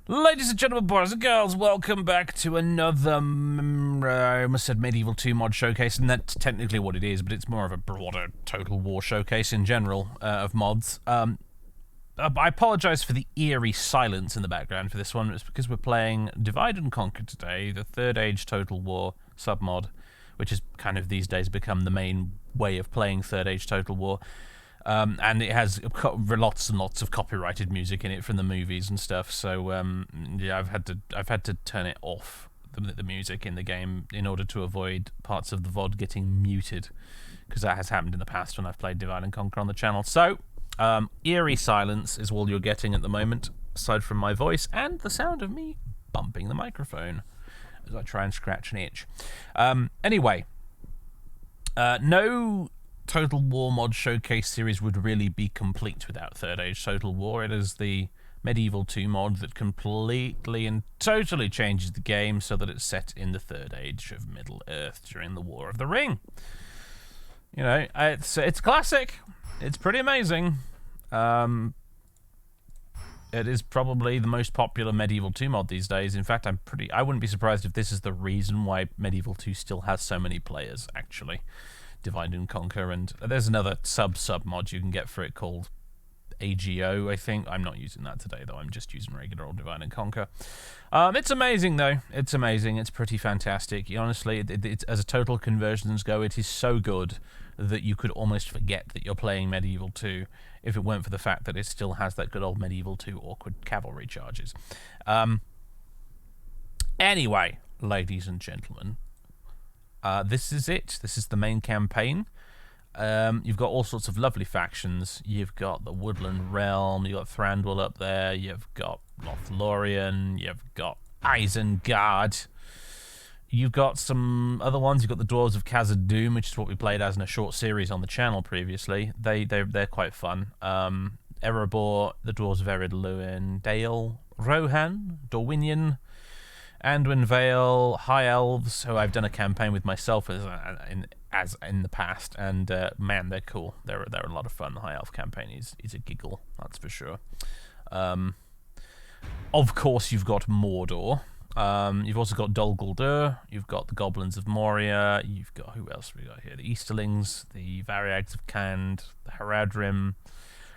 Ladies and gentlemen, boys and girls, welcome back to another, I almost said Medieval 2 mod showcase, and that's technically what it is, but it's more of a broader Total War showcase in general of mods. I apologise for the eerie silence in the background for this one. It's because we're playing Divide and Conquer today, the Third Age Total War submod, which has kind of these days become the main way of playing Third Age Total War. And it has lots and lots of copyrighted music in it from the movies and stuff. So yeah, I've had to turn it off, the music in the game, in order to avoid parts of the VOD getting muted, because that has happened in the past when I've played Divide and Conquer on the channel. So eerie silence is all you're getting at the moment, aside from my voice and the sound of me bumping the microphone as I try and scratch an itch. Anyway, no Total War mod showcase series would really be complete without Third Age Total War. It is the Medieval 2 mod that completely and totally changes the game so that it's set in the Third Age of Middle Earth during the War of the Ring. You know, it's classic. It's pretty amazing. It is probably the most popular Medieval 2 mod these days. In fact, I wouldn't be surprised if this is the reason why Medieval 2 still has so many players, actually. Divide and Conquer, and there's another sub mod you can get for it called AGO, I think. I'm not using that today, though. I'm just using regular old Divide and Conquer. It's amazing, though. It's amazing. It's pretty fantastic. Honestly, as a total conversions go, it is so good that you could almost forget that you're playing Medieval 2 if it weren't for the fact that it still has that good old Medieval 2 awkward cavalry charges. Anyway, ladies and gentlemen, this is it. This is the main campaign. You've got all sorts of lovely factions. You've got the Woodland Realm, you've got Thranduil up there, you've got Lothlorien, you've got Isengard. You've got some other ones. You've got the Dwarves of Khazad-dûm, which is what we played as in a short series on the channel previously. They're quite fun. Erebor, the Dwarves of Ered Luin, Dale, Rohan, Dorwinion, Anduin Vale, High Elves, who I've done a campaign with myself as in the past, and man, they're cool. They're a lot of fun. The High Elf campaign is a giggle, that's for sure. Of course, you've got Mordor. You've also got Dol Guldur. You've got the Goblins of Moria. You've got, who else have we got here? The Easterlings, the Variags of Khand, the Haradrim,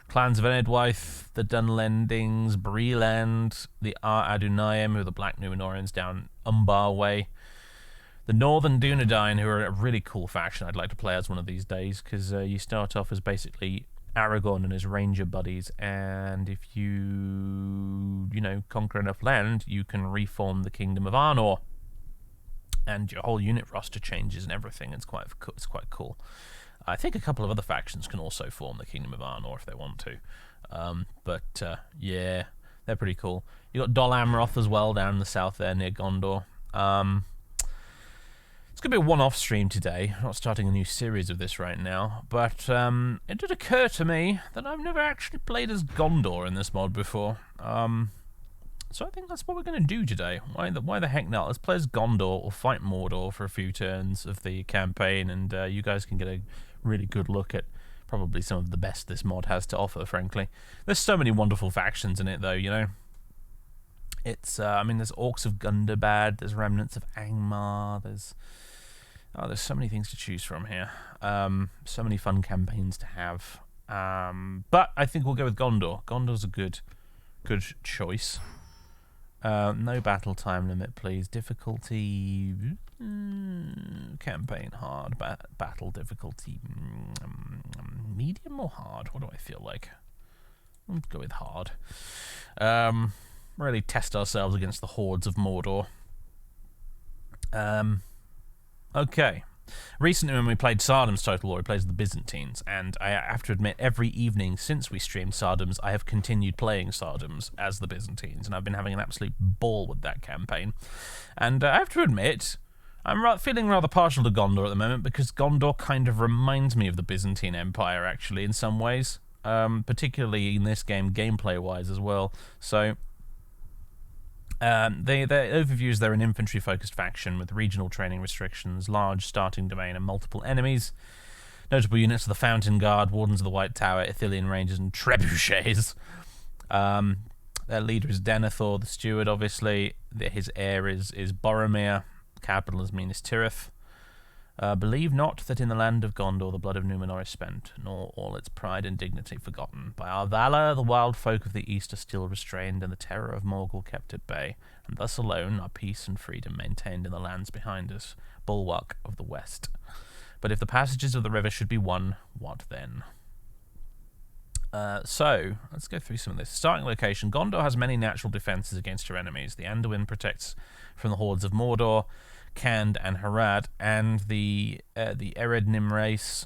Clans of Enedwaith, the Dunlendings, Breeland, the Ar-Adunaim, who are the Black Numenorians down Umbar way, the Northern Dunedain, who are a really cool faction I'd like to play as one of these days, because you start off as basically Aragorn and his ranger buddies, and if you conquer enough land, you can reform the Kingdom of Arnor, and your whole unit roster changes and everything. It's quite cool. I think a couple of other factions can also form the Kingdom of Arnor if they want to. Yeah, they're pretty cool. You got Dol Amroth as well down in the south there near Gondor. It's going to be a one-off stream today. I'm not starting a new series of this right now, but it did occur to me that I've never actually played as Gondor in this mod before. So I think that's what we're going to do today. Why the heck not? Let's play as Gondor or fight Mordor for a few turns of the campaign, and you guys can get a really good look at probably some of the best this mod has to offer, frankly. There's so many wonderful factions in it, though, you know. It's, there's Orcs of Gundabad, there's Remnants of Angmar, there's so many things to choose from here. So many fun campaigns to have. But I think we'll go with Gondor. Gondor's a good choice. No battle time limit, please. Difficulty... campaign hard. Battle difficulty... medium or hard? What do I feel like? Let's go with hard. Really test ourselves against the hordes of Mordor. Okay. Recently, when we played Sardam's Total War, we played as the Byzantines, and I have to admit, every evening since we streamed Sardam's, I have continued playing Sardam's as the Byzantines, and I've been having an absolute ball with that campaign. And I have to admit, I'm feeling rather partial to Gondor at the moment, because Gondor kind of reminds me of the Byzantine Empire, actually, in some ways, particularly in this game, gameplay-wise as well. So... their overview is they're an infantry-focused faction with regional training restrictions, large starting domain, and multiple enemies. Notable units are the Fountain Guard, Wardens of the White Tower, Ithilien Rangers, and Trebuchets. Their leader is Denethor, the steward, obviously. His heir is Boromir. Capital is Minas Tirith. Believe not that in the land of Gondor the blood of Númenor is spent, nor all its pride and dignity forgotten. By our valour the wild folk of the east are still restrained, and the terror of Morgul kept at bay, and thus alone are peace and freedom maintained in the lands behind us, bulwark of the west. But if the passages of the river should be won, what then? So, let's go through some of this. Starting location, Gondor has many natural defences against her enemies. The Anduin protects from the hordes of Mordor, Khand and Harad, and the Ered Nimrace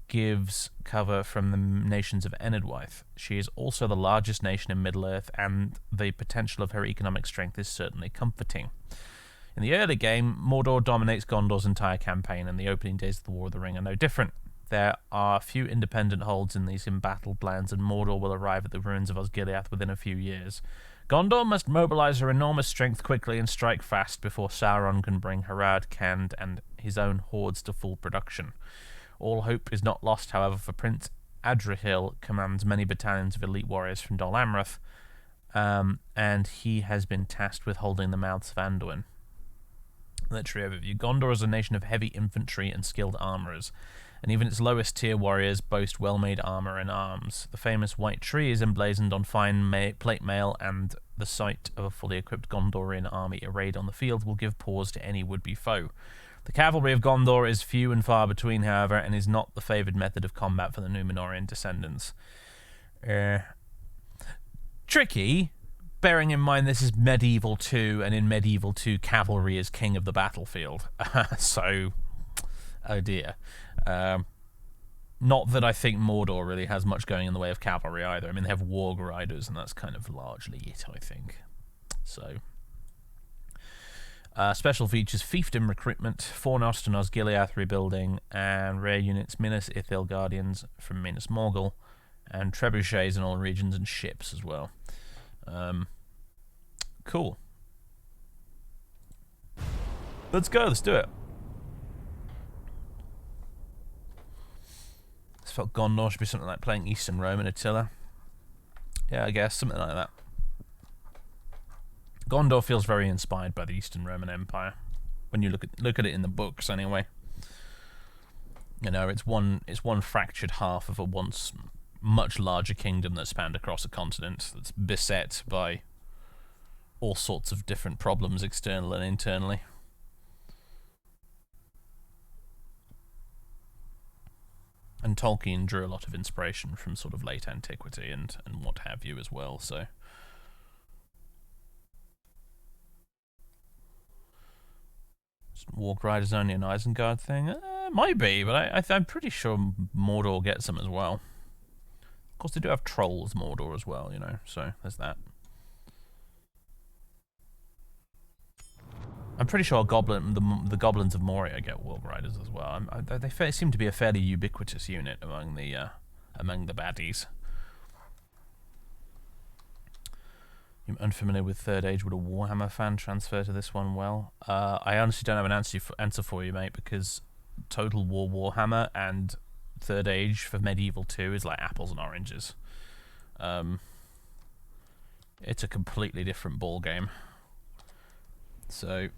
gives cover from the nations of Enedwaith. She is also the largest nation in Middle-earth, and the potential of her economic strength is certainly comforting. In the early game, Mordor dominates Gondor's entire campaign, and the opening days of the War of the Ring are no different. There are few independent holds in these embattled lands, and Mordor will arrive at the ruins of Osgiliath within a few years. Gondor must mobilize her enormous strength quickly and strike fast before Sauron can bring Harad, Khand, and his own hordes to full production. All hope is not lost, however, for Prince Adrihil commands many battalions of elite warriors from Dol Amroth, and he has been tasked with holding the mouths of Anduin. Military overview. Gondor is a nation of heavy infantry and skilled armourers, and even its lowest tier warriors boast well-made armour and arms. The famous White Tree is emblazoned on fine plate mail, and the sight of a fully equipped Gondorian army arrayed on the field will give pause to any would-be foe. The cavalry of Gondor is few and far between, however, and is not the favoured method of combat for the Númenorian descendants. Tricky, bearing in mind this is Medieval 2, and in Medieval 2 cavalry is king of the battlefield. So, oh dear. Not that I think Mordor really has much going in the way of cavalry either. I mean, they have warg riders, and that's kind of largely it, I think. So, special features: fiefdom recruitment, Fornost and Osgiliath rebuilding, and rare units Minas Ithil Guardians from Minas Morgul, and trebuchets in all regions, and ships as well. Cool. Let's go, let's do it. This felt Gondor should be something like playing Eastern Rome and Attila. Yeah, I guess, something like that. Gondor feels very inspired by the Eastern Roman Empire, when you look at it in the books anyway. You know, it's one fractured half of a once much larger kingdom that spanned across a continent that's beset by all sorts of different problems, external and internally. And Tolkien drew a lot of inspiration from sort of late antiquity and what have you as well, so. Warg Riders only an Isengard thing? Might be, but I'm pretty sure Mordor gets them as well. Of course, they do have trolls, Mordor, as well, you know, so there's that. I'm pretty sure the goblins of Moria get Warg Riders as well. They seem to be a fairly ubiquitous unit among the baddies. You're unfamiliar with Third Age. Would a Warhammer fan transfer to this one well? I honestly don't have an answer for you, mate, because Total War Warhammer and Third Age for Medieval 2 is like apples and oranges. It's a completely different ball game. So,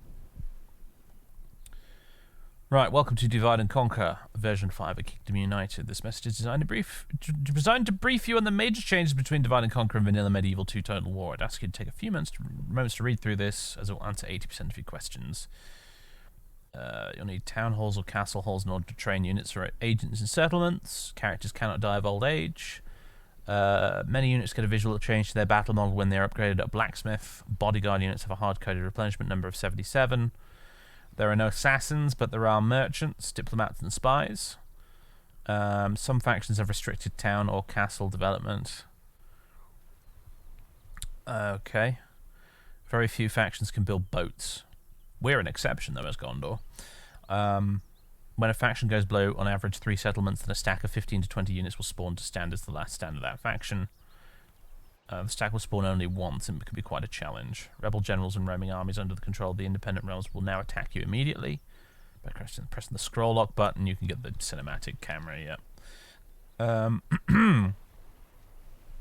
right, welcome to Divide and Conquer, version 5 of Kingdom United. This message is designed to brief you on the major changes between Divide and Conquer and Vanilla Medieval 2 Total War. I'd ask you to take a few moments to read through this, as it will answer 80% of your questions. You'll need town halls or castle halls in order to train units or agents in settlements. Characters cannot die of old age. Many units get a visual change to their battle model when they're upgraded at Blacksmith. Bodyguard units have a hard-coded replenishment number of 77. There are no assassins, but there are merchants, diplomats, and spies. Some factions have restricted town or castle development. Okay. Very few factions can build boats. We're an exception, though, as Gondor. When a faction goes below, on average, 3 settlements, then a stack of 15 to 20 units will spawn to stand as the last stand of that faction. The stack will spawn only once, and it can be quite a challenge. Rebel generals and roaming armies under the control of the independent realms will now attack you immediately. By pressing the scroll lock button, you can get the cinematic camera, yeah.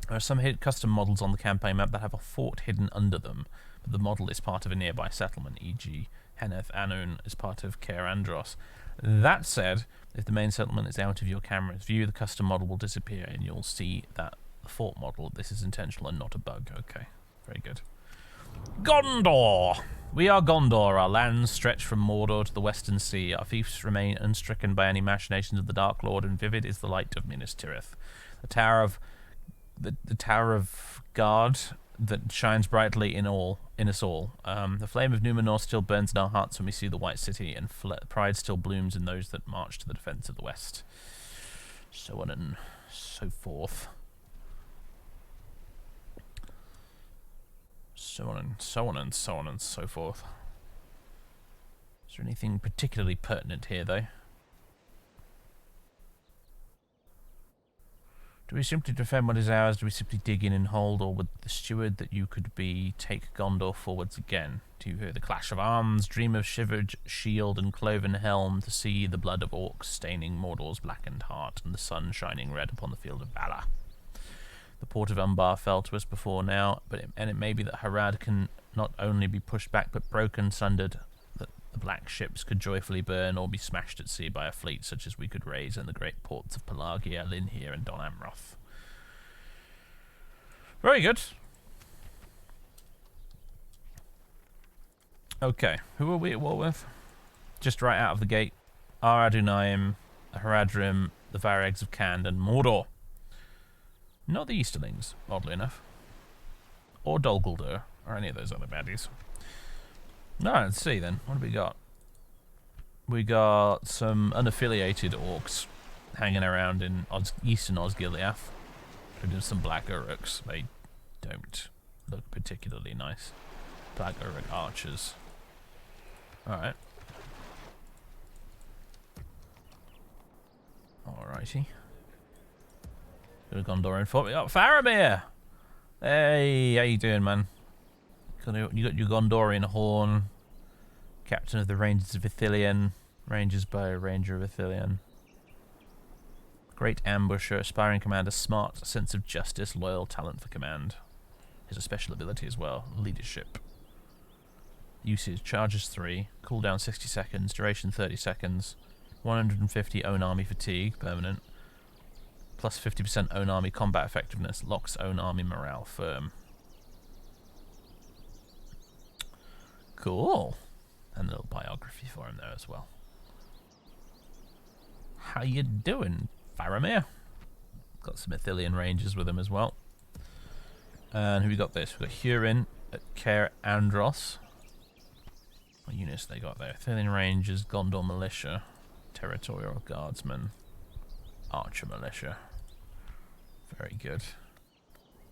There are some custom models on the campaign map that have a fort hidden under them, but the model is part of a nearby settlement, e.g. Heneth Anun is part of Caer Andros. That said, if the main settlement is out of your camera's view, the custom model will disappear and you'll see that the fort model. This is intentional and not a bug. Okay, very good. Gondor! We are Gondor. Our lands stretch from Mordor to the Western Sea. Our fiefs remain unstricken by any machinations of the Dark Lord, and vivid is the light of Minas Tirith. The Tower of Guard that shines brightly in us all. The flame of Numenor still burns in our hearts when we see the White City, and pride still blooms in those that march to the defence of the West. So on and so forth. So on and so on and so on and so forth. Is there anything particularly pertinent here, though? Do we simply defend what is ours? Do we simply dig in and hold? Or would the steward that you could be take Gondor forwards again? Do you hear the clash of arms, dream of shivered shield and cloven helm, to see the blood of orcs staining Mordor's blackened heart, and the sun shining red upon the field of Valor? The port of Umbar fell to us before now, and it may be that Harad can not only be pushed back but broken, sundered, that the black ships could joyfully burn or be smashed at sea by a fleet such as we could raise in the great ports of Pelagia, Linhir, and Don Amroth. Very good. Okay, who are we at war with? Just right out of the gate, Ar-Adunaim, the Haradrim, the Varegs of Khand, and Mordor. Not the Easterlings, oddly enough. Or Dol Guldur, or any of those other baddies. No, let's see then. What have we got? We got some unaffiliated orcs hanging around in eastern Osgiliath. Including some Black Uruks. They don't look particularly nice. Black Uruk archers. Alright. Alrighty. Got a Gondorian fort. We got Faramir! Hey, how you doing, man? You got your Gondorian horn. Captain of the Rangers of Ithilien. Rangers by a Ranger of Ithilien. Great ambusher, aspiring commander, smart, sense of justice, loyal, talent for command. He has a special ability as well, leadership. Usage, charges 3, cooldown 60 seconds, duration 30 seconds, 150 own army fatigue, permanent, plus 50% own army combat effectiveness, locks own army morale firm. Cool. And a little biography for him there as well. How you doing, Faramir? Got some Ithilien rangers with him as well. And who we got this? We got Hurin at Caer Andros. What units they got there? Ithilien rangers, Gondor militia, territorial guardsmen, archer militia. Very good.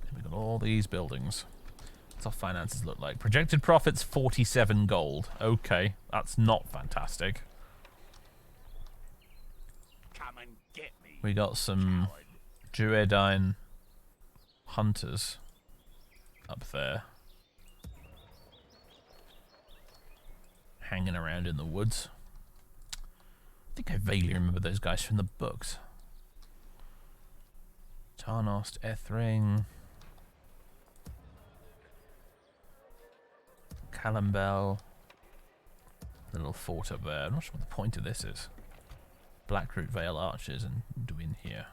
And we got all these buildings. What's our finances look like? Projected profits 47 gold. Okay, that's not fantastic. Come and get me. We got some Druidine hunters up there, hanging around in the woods. I think I vaguely remember those guys from the books. Tarnost, Ethring, Calambel, the little fort up there. I'm not sure what the point of this is. Blackroot Vale archers and Duin here.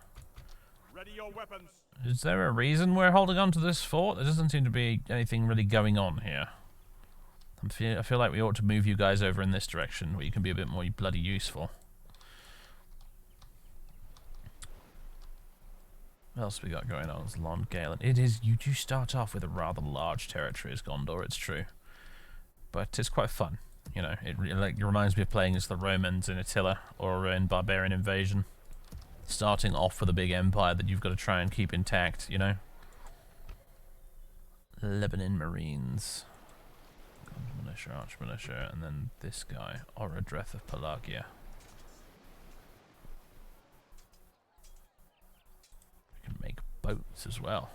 Ready your weapons. Is there a reason we're holding on to this fort? There doesn't seem to be anything really going on here. I feel like we ought to move you guys over in this direction where you can be a bit more bloody useful. What else we got going on? It's Lon Galen. It is, you do start off with a rather large territory as Gondor, it's true. But it's quite fun. You know, it reminds me of playing as the Romans in Attila or in Barbarian Invasion. Starting off with a big empire that you've got to try and keep intact, you know? Lebanon Marines. Militia, Arch Militia, and then this guy, Orodreth of Pelagia. We can make boats as well.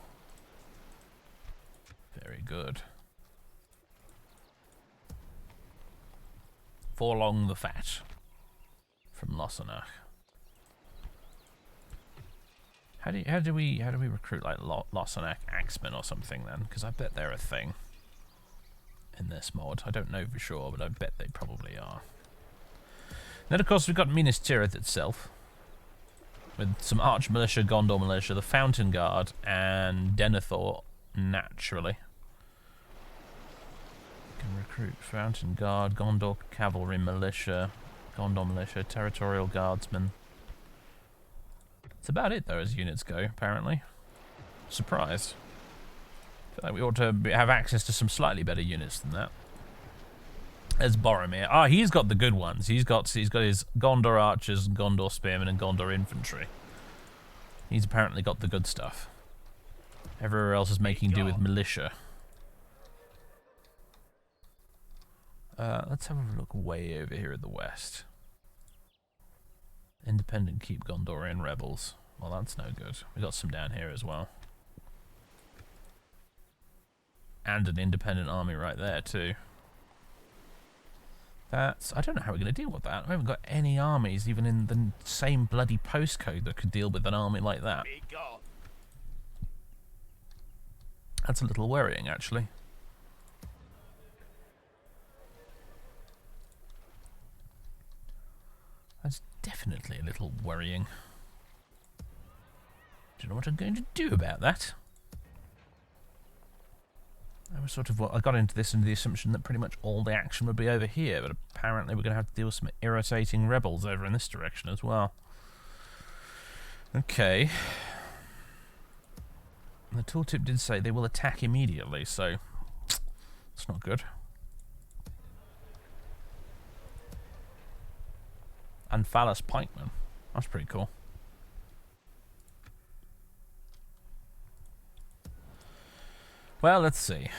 Very good. Forlong the Fat from Lossonach. How do we recruit like Loss on Axemen or something then? Because I bet they're a thing in this mod. I don't know for sure, but I bet they probably are. Then of course we've got Minas Tirith itself, with some Arch Militia, Gondor Militia, the Fountain Guard, and Denethor naturally. We can recruit Fountain Guard, Gondor Cavalry Militia, Gondor Militia, Territorial Guardsmen. That's about it though as units go, apparently. Surprised. I feel like we ought to have access to some slightly better units than that. There's Boromir. Ah, he's got the good ones. He's got his Gondor Archers, Gondor Spearmen, and Gondor Infantry. He's apparently got the good stuff. Everywhere else is making do with militia. Let's have a look way over here at the west. Independent keep Gondorian rebels. Well, that's no good. We got some down here as well. And an independent army right there too. That's... I don't know how we're going to deal with that. We haven't got any armies even in the same bloody postcode that could deal with an army like that. That's a little worrying, actually. That's definitely a little worrying. Don't know what I'm going to do about that. I was sort of... I got into this under the assumption that pretty much all the action would be over here, but apparently we're going to have to deal with some irritating rebels over in this direction as well. Okay. The tooltip did say they will attack immediately, so it's not good. And Phallus Pikemen. That's pretty cool. Well, let's see.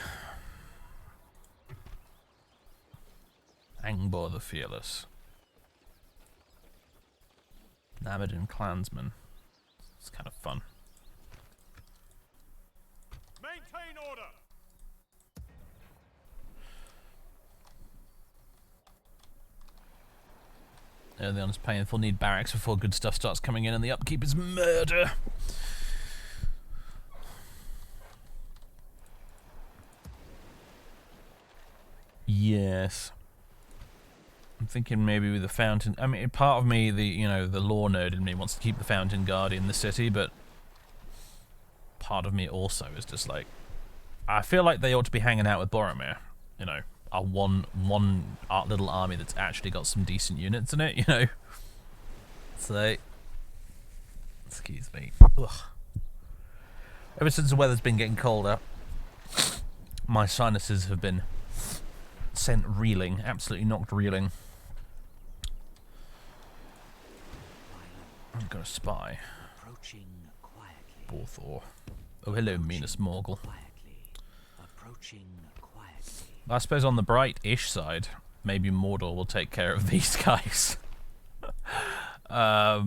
Angbor the Fearless. Namadin Clansman. It's kind of fun. Maintain order. Early on is painful. Need barracks before good stuff starts coming in, and the upkeep is murder. Yes. I'm thinking maybe with the Fountain... I mean, part of me, the lore nerd in me wants to keep the Fountain Guard in the city, but part of me also is just like... I feel like they ought to be hanging out with Boromir. You know, a one little army that's actually got some decent units in it, you know? So... Excuse me. Ugh. Ever since the weather's been getting colder, my sinuses have been... sent reeling, absolutely knocked reeling. I've got a spy. Approaching quietly. Borthor. Oh, hello, Minas Morgul. Approaching quietly. I suppose on the bright-ish side, maybe Mordor will take care of these guys. At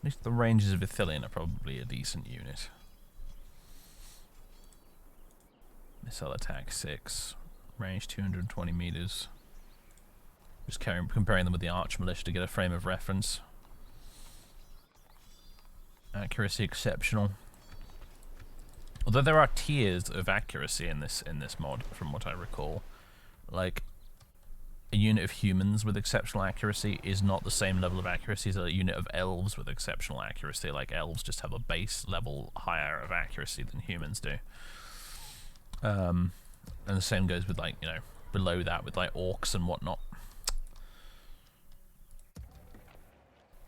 least the Rangers of Ithilien are probably a decent unit. Missile attack 6, range 220 meters. Just comparing them with the Arch Militia to get a frame of reference. Accuracy exceptional. Although there are tiers of accuracy in this mod, from what I recall. Like, a unit of humans with exceptional accuracy is not the same level of accuracy as a unit of elves with exceptional accuracy. Like, elves just have a base level higher of accuracy than humans do. And the same goes with, like, you know, below that with, like, orcs and whatnot.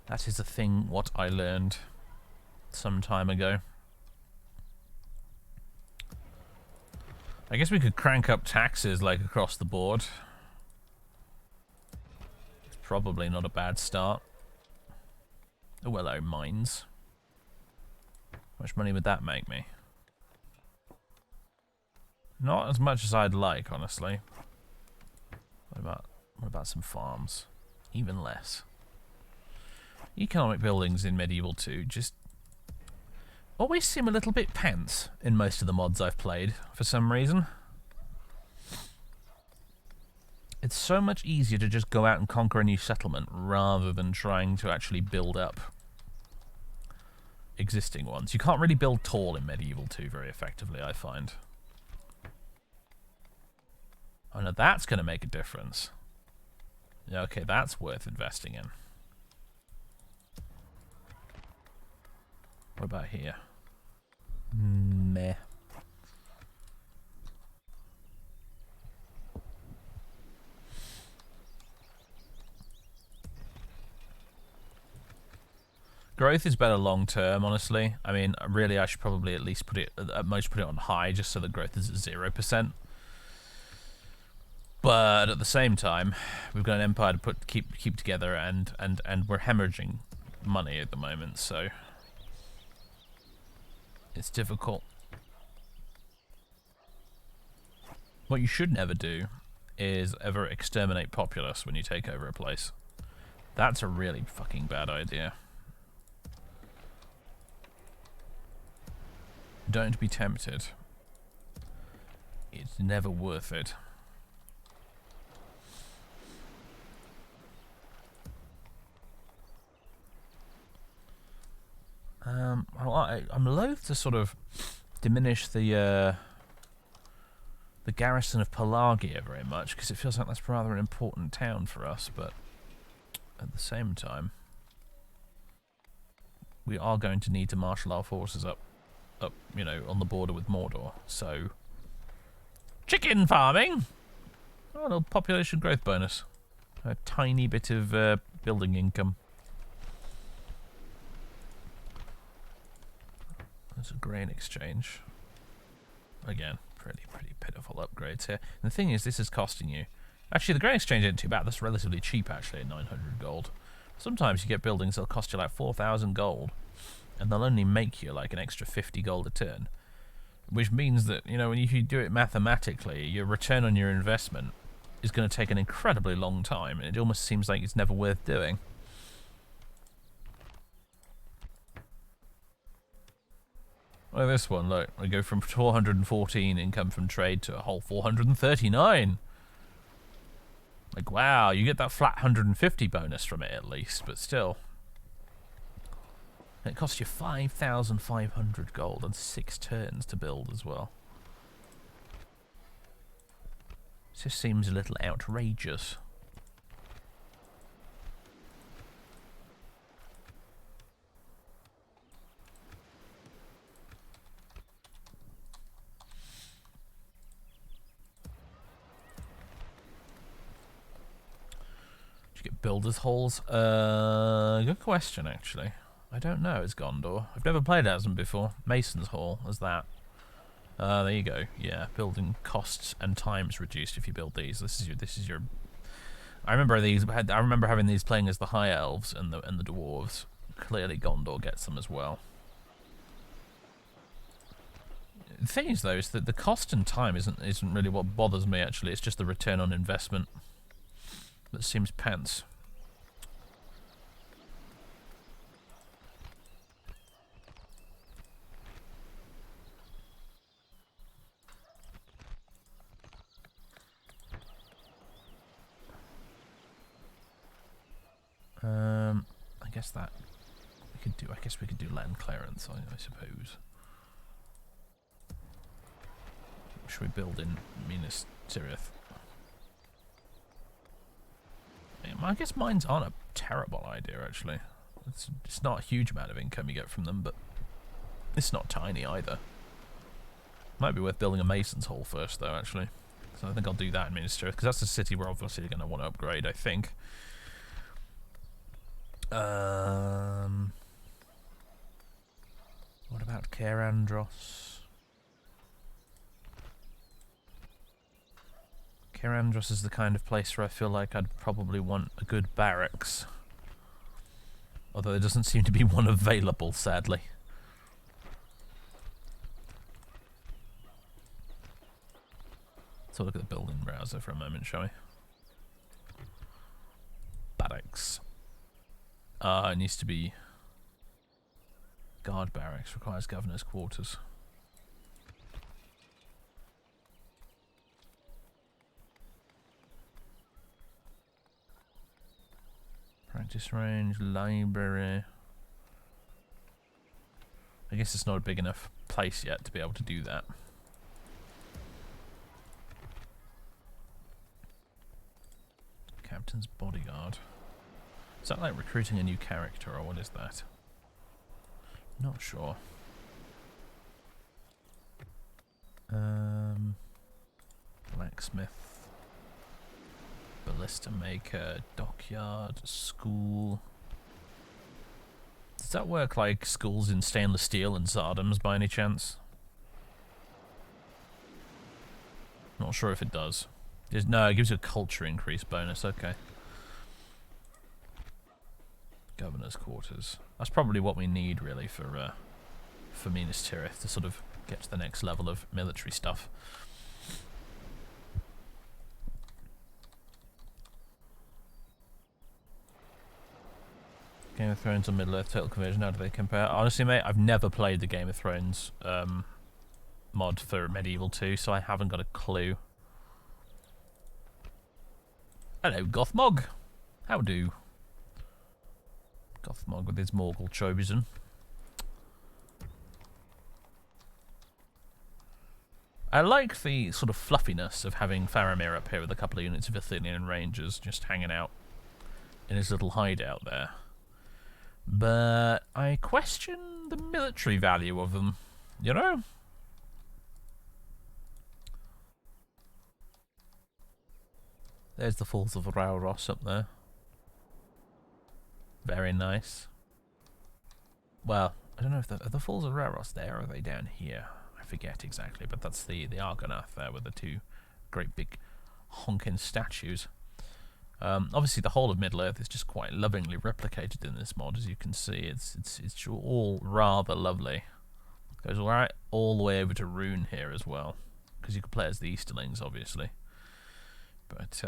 That is a thing what I learned some time ago. I guess we could crank up taxes, like, across the board. Probably not a bad start. Oh, hello, mines. How much money would that make me? Not as much as I'd like, honestly. What about some farms? Even less. Economic buildings in Medieval 2 just always seem a little bit pants in most of the mods I've played, for some reason. It's so much easier to just go out and conquer a new settlement rather than trying to actually build up existing ones. You can't really build tall in Medieval 2 very effectively, I find. Oh no, that's going to make a difference. Yeah, okay, that's worth investing in. What about here? Meh. Growth is better long term, honestly. I mean, really, I should probably at least put it, at most put it on high, just so the growth is at 0%. But at the same time, we've got an empire to keep together, and we're hemorrhaging money at the moment, so it's difficult. What you should never do is ever exterminate populace when you take over a place. That's a really fucking bad idea. Don't be tempted. It's never worth it. I'm loath to sort of diminish the garrison of Pelagia very much, because it feels like that's rather an important town for us, but at the same time, we are going to need to marshal our forces up, you know, on the border with Mordor. So, chicken farming! Oh, a little population growth bonus. A tiny bit of building income. There's a grain exchange. Again, pretty pitiful upgrades here. And the thing is, this is costing you. Actually, the grain exchange isn't too bad. That's relatively cheap, actually, at 900 gold. Sometimes you get buildings that'll cost you like 4,000 gold, and they'll only make you like an extra 50 gold a turn. Which means that, you know, when you do it mathematically, your return on your investment is going to take an incredibly long time, and it almost seems like it's never worth doing. Well, this one, look, we go from 414 income from trade to a whole 439. Like, wow, you get that flat 150 bonus from it at least, but still. And it costs you 5,500 gold and 6 turns to build as well. It just seems a little outrageous. Get builders' halls? Good question, actually. I don't know. It's Gondor. I've never played as them before. Mason's Hall is that. There you go. Yeah, building costs and times reduced if you build these. This is your. I remember these. I remember having these playing as the High Elves and the dwarves. Clearly, Gondor gets them as well. The thing is, though, is that the cost and time isn't really what bothers me. Actually, it's just the return on investment that seems pants. I guess that we could do. I guess we could do land clearance. I suppose. Should we build in Minas Tirith? I guess mines aren't a terrible idea, actually. It's not a huge amount of income you get from them, but it's not tiny either. Might be worth building a Mason's Hall first, though, actually. So I think I'll do that in Minas Tirith, because that's the city we're obviously going to want to upgrade, I think. What about Kerandros? Kerandros is the kind of place where I feel like I'd probably want a good barracks. Although there doesn't seem to be one available, sadly. Let's have a look at the building browser for a moment, shall we? Barracks. It needs to be Guard barracks requires governor's quarters. Practice range, library. I guess it's not a big enough place yet to be able to do that. Captain's bodyguard. Is that like recruiting a new character, or what is that? Not sure. Blacksmith. Ballista maker. Dockyard. School. Does that work like schools in stainless steel and Zardoms by any chance? Not sure if it does. No, it gives you a culture increase bonus, okay. Governor's quarters. That's probably what we need, really, for Minas Tirith, to sort of get to the next level of military stuff. Game of Thrones or Middle-earth Total Conversion, how do they compare? Honestly, mate, I've never played the Game of Thrones mod for Medieval 2, so I haven't got a clue. Hello, Gothmog. How do? Gothmog with his Morgul Chosen. I like the sort of fluffiness of having Faramir up here with a couple of units of Athenian Rangers just hanging out in his little hideout there. But I question the military value of them, you know? There's the Falls of Rauros up there. Very nice. Well, I don't know if are the Falls of Rauros there, or are they down here? I forget exactly, but that's the Argonath there with the two great big honking statues. Obviously, the whole of Middle-earth is just quite lovingly replicated in this mod, as you can see. It's all rather lovely. Goes right all the way over to Rune here as well, because you can play as the Easterlings, obviously. But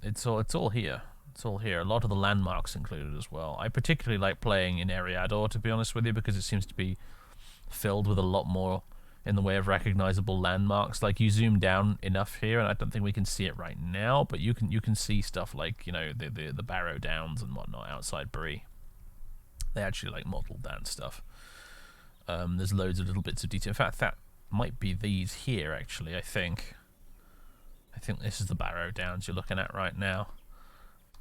it's all here. It's all here. A lot of the landmarks included as well. I particularly like playing in Eriador, to be honest with you, because it seems to be filled with a lot more in the way of recognizable landmarks. Like, you zoom down enough here, and I don't think we can see it right now, but you can see stuff like, you know, the Barrow Downs and whatnot outside Bree. They actually like modelled that stuff. There's loads of little bits of detail. In fact, that might be these here, actually, I think. I think this is the Barrow Downs you're looking at right now.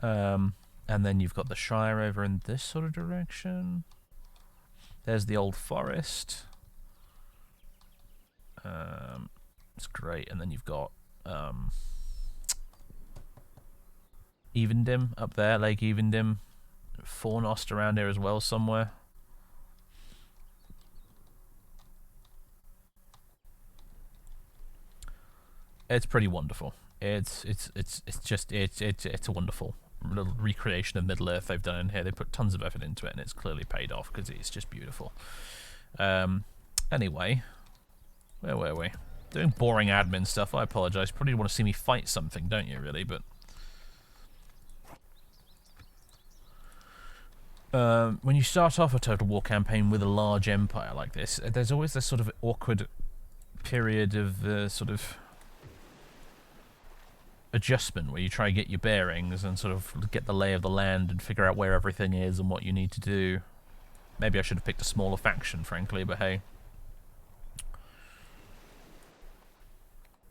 And then you've got the Shire over in this sort of direction. There's the Old Forest. It's great. And then you've got Evendim up there, Lake Evendim. Fornost around here as well somewhere. It's pretty wonderful. It's a wonderful little recreation of Middle-earth they've done in here. They put tons of effort into it, and it's clearly paid off because it's just beautiful. Anyway, where were we? Doing boring admin stuff. I apologise. Probably want to see me fight something, don't you? Really, but when you start off a Total War campaign with a large empire like this, there's always this sort of awkward period of sort of adjustment where you try to get your bearings and sort of get the lay of the land and figure out where everything is and what you need to do. Maybe I should have picked a smaller faction, frankly, but hey.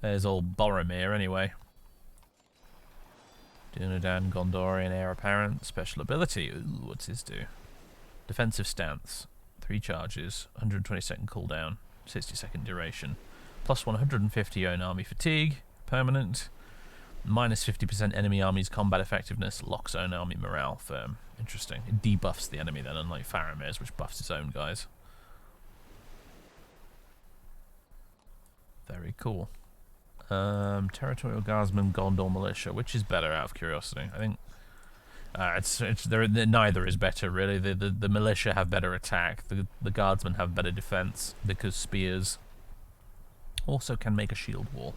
There's old Boromir, anyway. Dunedain, Gondorian, Heir Apparent, special ability. Ooh, what's his do? Defensive stance, 3 charges, 120-second cooldown, 60-second duration, plus 150 own army fatigue, permanent, minus 50% enemy army's combat effectiveness, locks own army morale firm. Interesting. It debuffs the enemy then, unlike Faramir's, which buffs its own guys. Very cool. Territorial Guardsmen, Gondor Militia. Which is better, out of curiosity? I think neither is better, really. The militia have better attack. The Guardsmen have better defense because spears also can make a shield wall.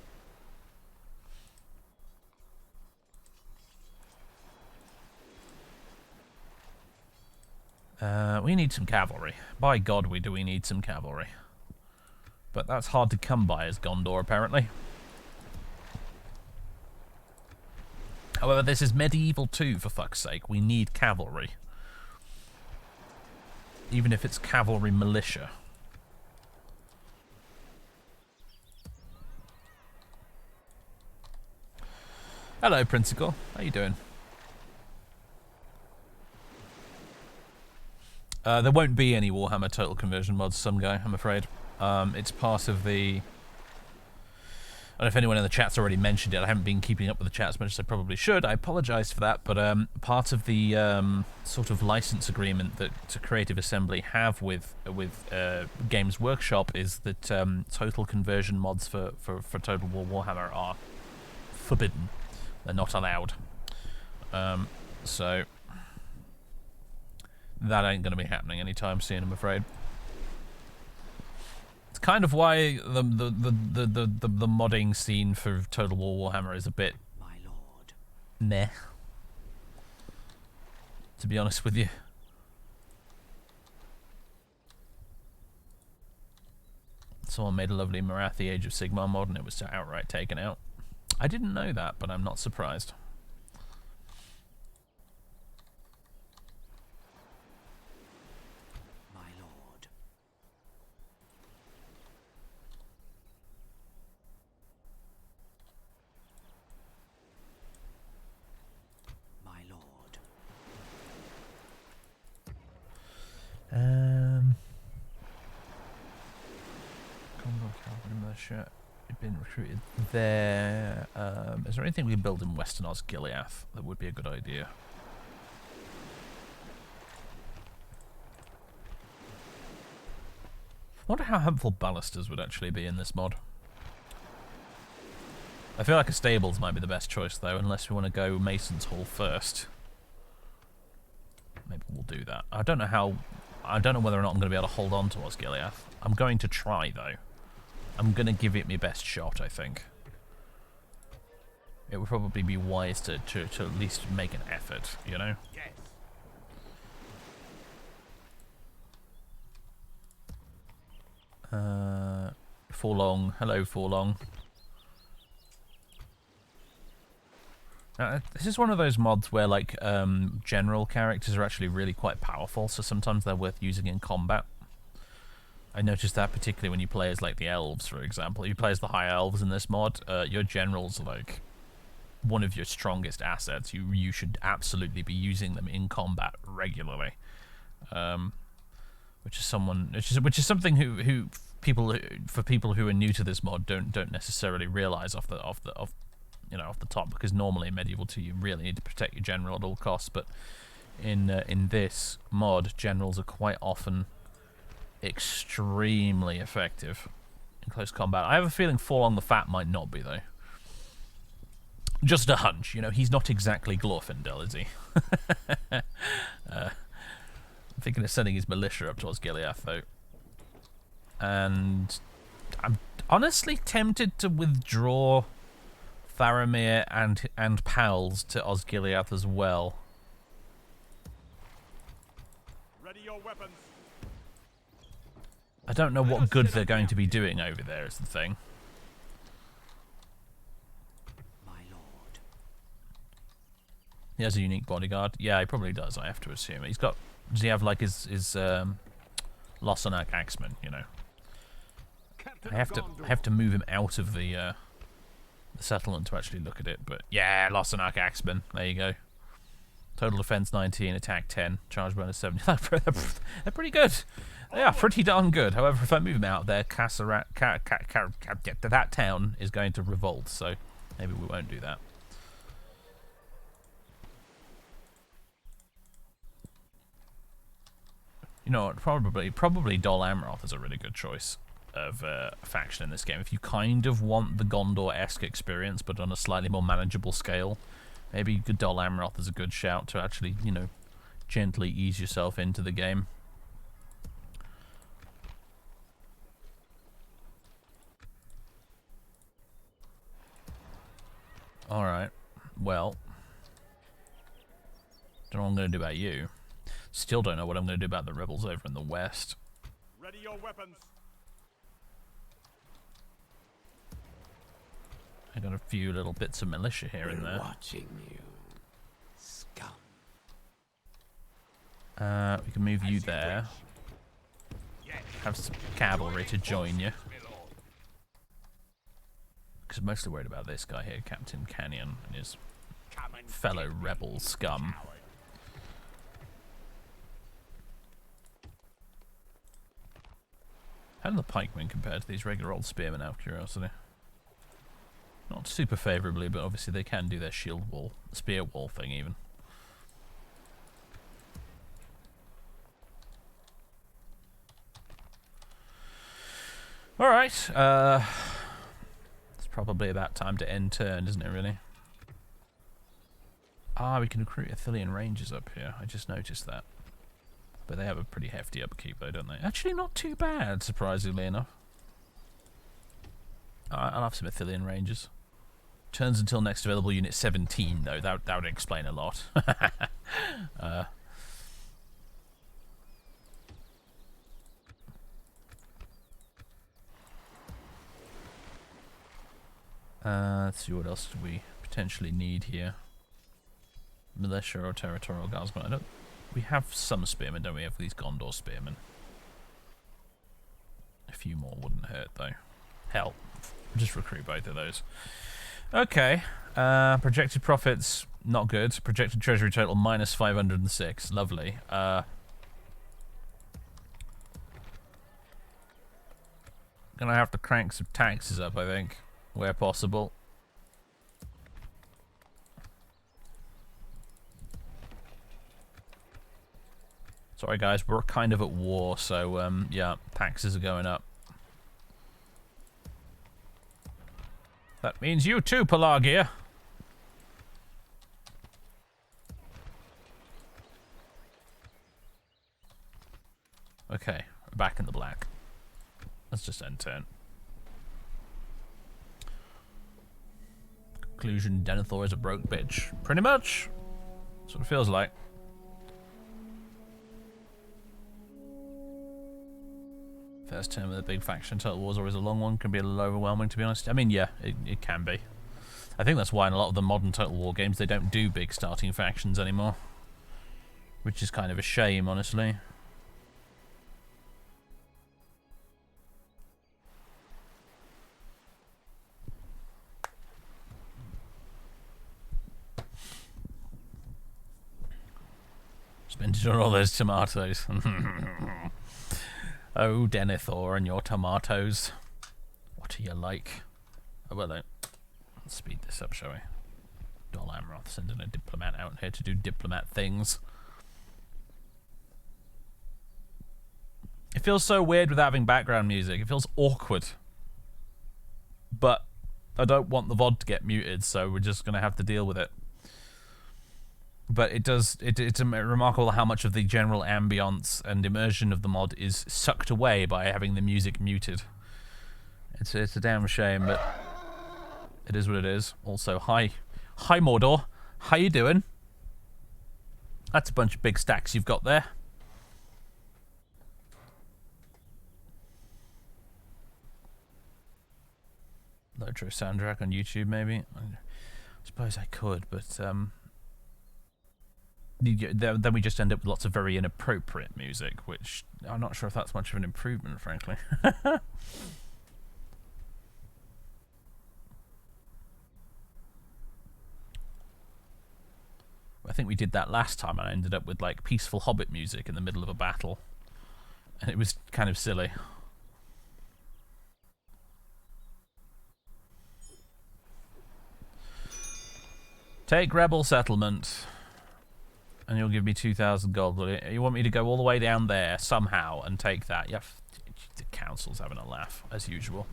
We need some cavalry. By God, we need some cavalry. But that's hard to come by as Gondor, apparently. However, this is medieval too, for fuck's sake. We need cavalry. Even if it's cavalry militia. Hello, Principal. How you doing? There won't be any Warhammer Total Conversion mods, some guy, I'm afraid. It's part of the... I don't know if anyone in the chat's already mentioned it. I haven't been keeping up with the chat as much as I probably should. I apologise for that, but part of the sort of license agreement that Creative Assembly have with Games Workshop is that total conversion mods for Total War Warhammer are forbidden. They're not allowed. So that ain't going to be happening anytime soon, I'm afraid. It's kind of why the modding scene for Total War Warhammer is a bit My lord. meh, to be honest with you. Someone made a lovely Marathi Age of Sigmar mod and it was outright taken out. I didn't know that, but I'm not surprised. My lord. My lord. Condor Cavalry Militia. You've been recruited there. Is there anything we can build in Western Osgiliath that would be a good idea? I wonder how helpful balusters would actually be in this mod. I feel like a stables might be the best choice though, unless we want to go Mason's Hall first. Maybe we'll do that. I don't know whether or not I'm going to be able to hold on to Osgiliath. I'm going to try though. I'm going to give it my best shot, I think. It would probably be wise to at least make an effort, you know? Yes. Forlong. Hello, Forlong. This is one of those mods where, like, general characters are actually really quite powerful, so sometimes they're worth using in combat. I noticed that particularly when you play as, like, the elves, for example. If you play as the high elves in this mod, your general's, like, one of your strongest assets. You should absolutely be using them in combat regularly. Which is something who people who are new to this mod don't necessarily realize off the top, because normally in Medieval 2 you really need to protect your general at all costs, but in this mod generals are quite often extremely effective in close combat. I have a feeling Forlong the Fat might not be though. Just a hunch, you know, he's not exactly Glorfindel, is he? I'm thinking of sending his militia up towards Gileath though. And I'm honestly tempted to withdraw Faramir and Pals to Osgiliath as well. Ready your weapons. I don't know what good they're going to be doing over there is the thing. My lord. He has a unique bodyguard. Yeah, he probably does, I have to assume. He's got... Does he have, like, his Lossanak Axeman, you know? I have to move him out of the settlement to actually look at it, but yeah, Lossanak Axeman. There you go. Total defense 19, attack 10, charge bonus 70. They're pretty good. They are pretty darn good. However, if I move him out there, that town is going to revolt, so maybe we won't do that. You know what? Probably Dol Amroth is a really good choice of faction in this game. If you kind of want the Gondor-esque experience, but on a slightly more manageable scale, maybe Dol Amroth is a good shout to actually, you know, gently ease yourself into the game. Alright, well, don't know what I'm going to do about you. Still don't know what I'm going to do about the rebels over in the west. Ready your weapons. I got a few little bits of militia here and there. Watching you, scum. We can move you there. Have some cavalry to join you. Because I'm mostly worried about this guy here, Captain Canyon, and his fellow rebel scum. How do the pikemen compare to these regular old spearmen, out of curiosity? Not super favourably, but obviously they can do their shield wall, spear wall thing even. Alright, it's probably about time to end turn, isn't it, really? Ah, we can recruit Attilian Rangers up here. I just noticed that. But they have a pretty hefty upkeep, though, don't they? Actually, not too bad, surprisingly enough. I'll have some Attilian Rangers. Turns until next available unit 17, though. That would explain a lot. Let's see, what else do we potentially need here? Militia or territorial guardsmen? We have some spearmen, don't we? Have these Gondor spearmen. A few more wouldn't hurt, though. Hell, just recruit both of those. Okay. Projected profits, not good. Projected treasury total, minus 506. Lovely. Gonna have to crank some taxes up, I think, where possible. Sorry guys, we're kind of at war, so yeah, taxes are going up. That means you too, Pelagia. Okay, we're back in the black. Let's just end turn. Conclusion, Denethor is a broke bitch. Pretty much. That's what it feels like. First term of the big faction Total War's always a long one. Can be a little overwhelming, to be honest. I mean, yeah, it can be. I think that's why in a lot of the modern Total War games they don't do big starting factions anymore. Which is kind of a shame, honestly. Spent on all those tomatoes. Oh, Denethor and your tomatoes. What are you like? Oh, well, let's speed this up, shall we? Dol Amroth sending a diplomat out here to do diplomat things. It feels so weird without having background music. It feels awkward. But I don't want the VOD to get muted, so we're just going to have to deal with it. But it's remarkable how much of the general ambience and immersion of the mod is sucked away by having the music muted. It's a damn shame, but it is what it is. Also, hi Mordor, how you doing? That's a bunch of big stacks you've got there. Lotro soundtrack on YouTube, maybe. I suppose I could, but then we just end up with lots of very inappropriate music, which I'm not sure if that's much of an improvement, frankly. I think we did that last time, and I ended up with like peaceful Hobbit music in the middle of a battle, and it was kind of silly. Take rebel settlement. And you'll give me 2,000 gold, will you? You want me to go all the way down there somehow and take that? Yeah, the council's having a laugh, as usual.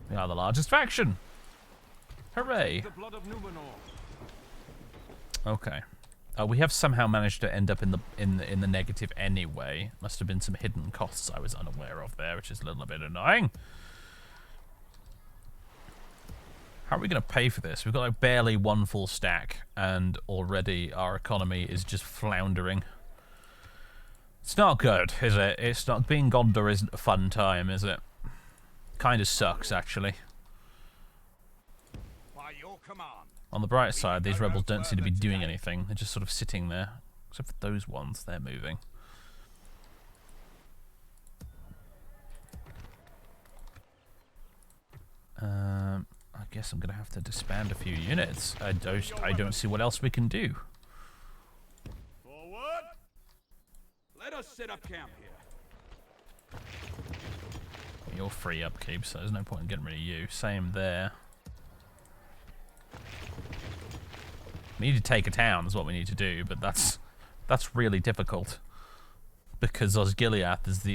We are the largest faction. Hooray. The blood of Numenor. Okay. We have somehow managed to end up in the negative anyway. Must have been some hidden costs I was unaware of there, which is a little bit annoying. How are we going to pay for this? We've got like barely one full stack, and already our economy is just floundering. It's not good, is it? It's not. Being Gondor isn't a fun time, is it? Kind of sucks, actually. By your command. On the bright side, these rebels don't seem to be doing anything. They're just sort of sitting there. Except for those ones, they're moving. I guess I'm gonna have to disband a few units. I don't see what else we can do. Forward. Let us set up camp here. You're free upkeep, so there's no point in getting rid of you. Same there. We need to take a town is what we need to do, but that's really difficult. Because Osgiliath is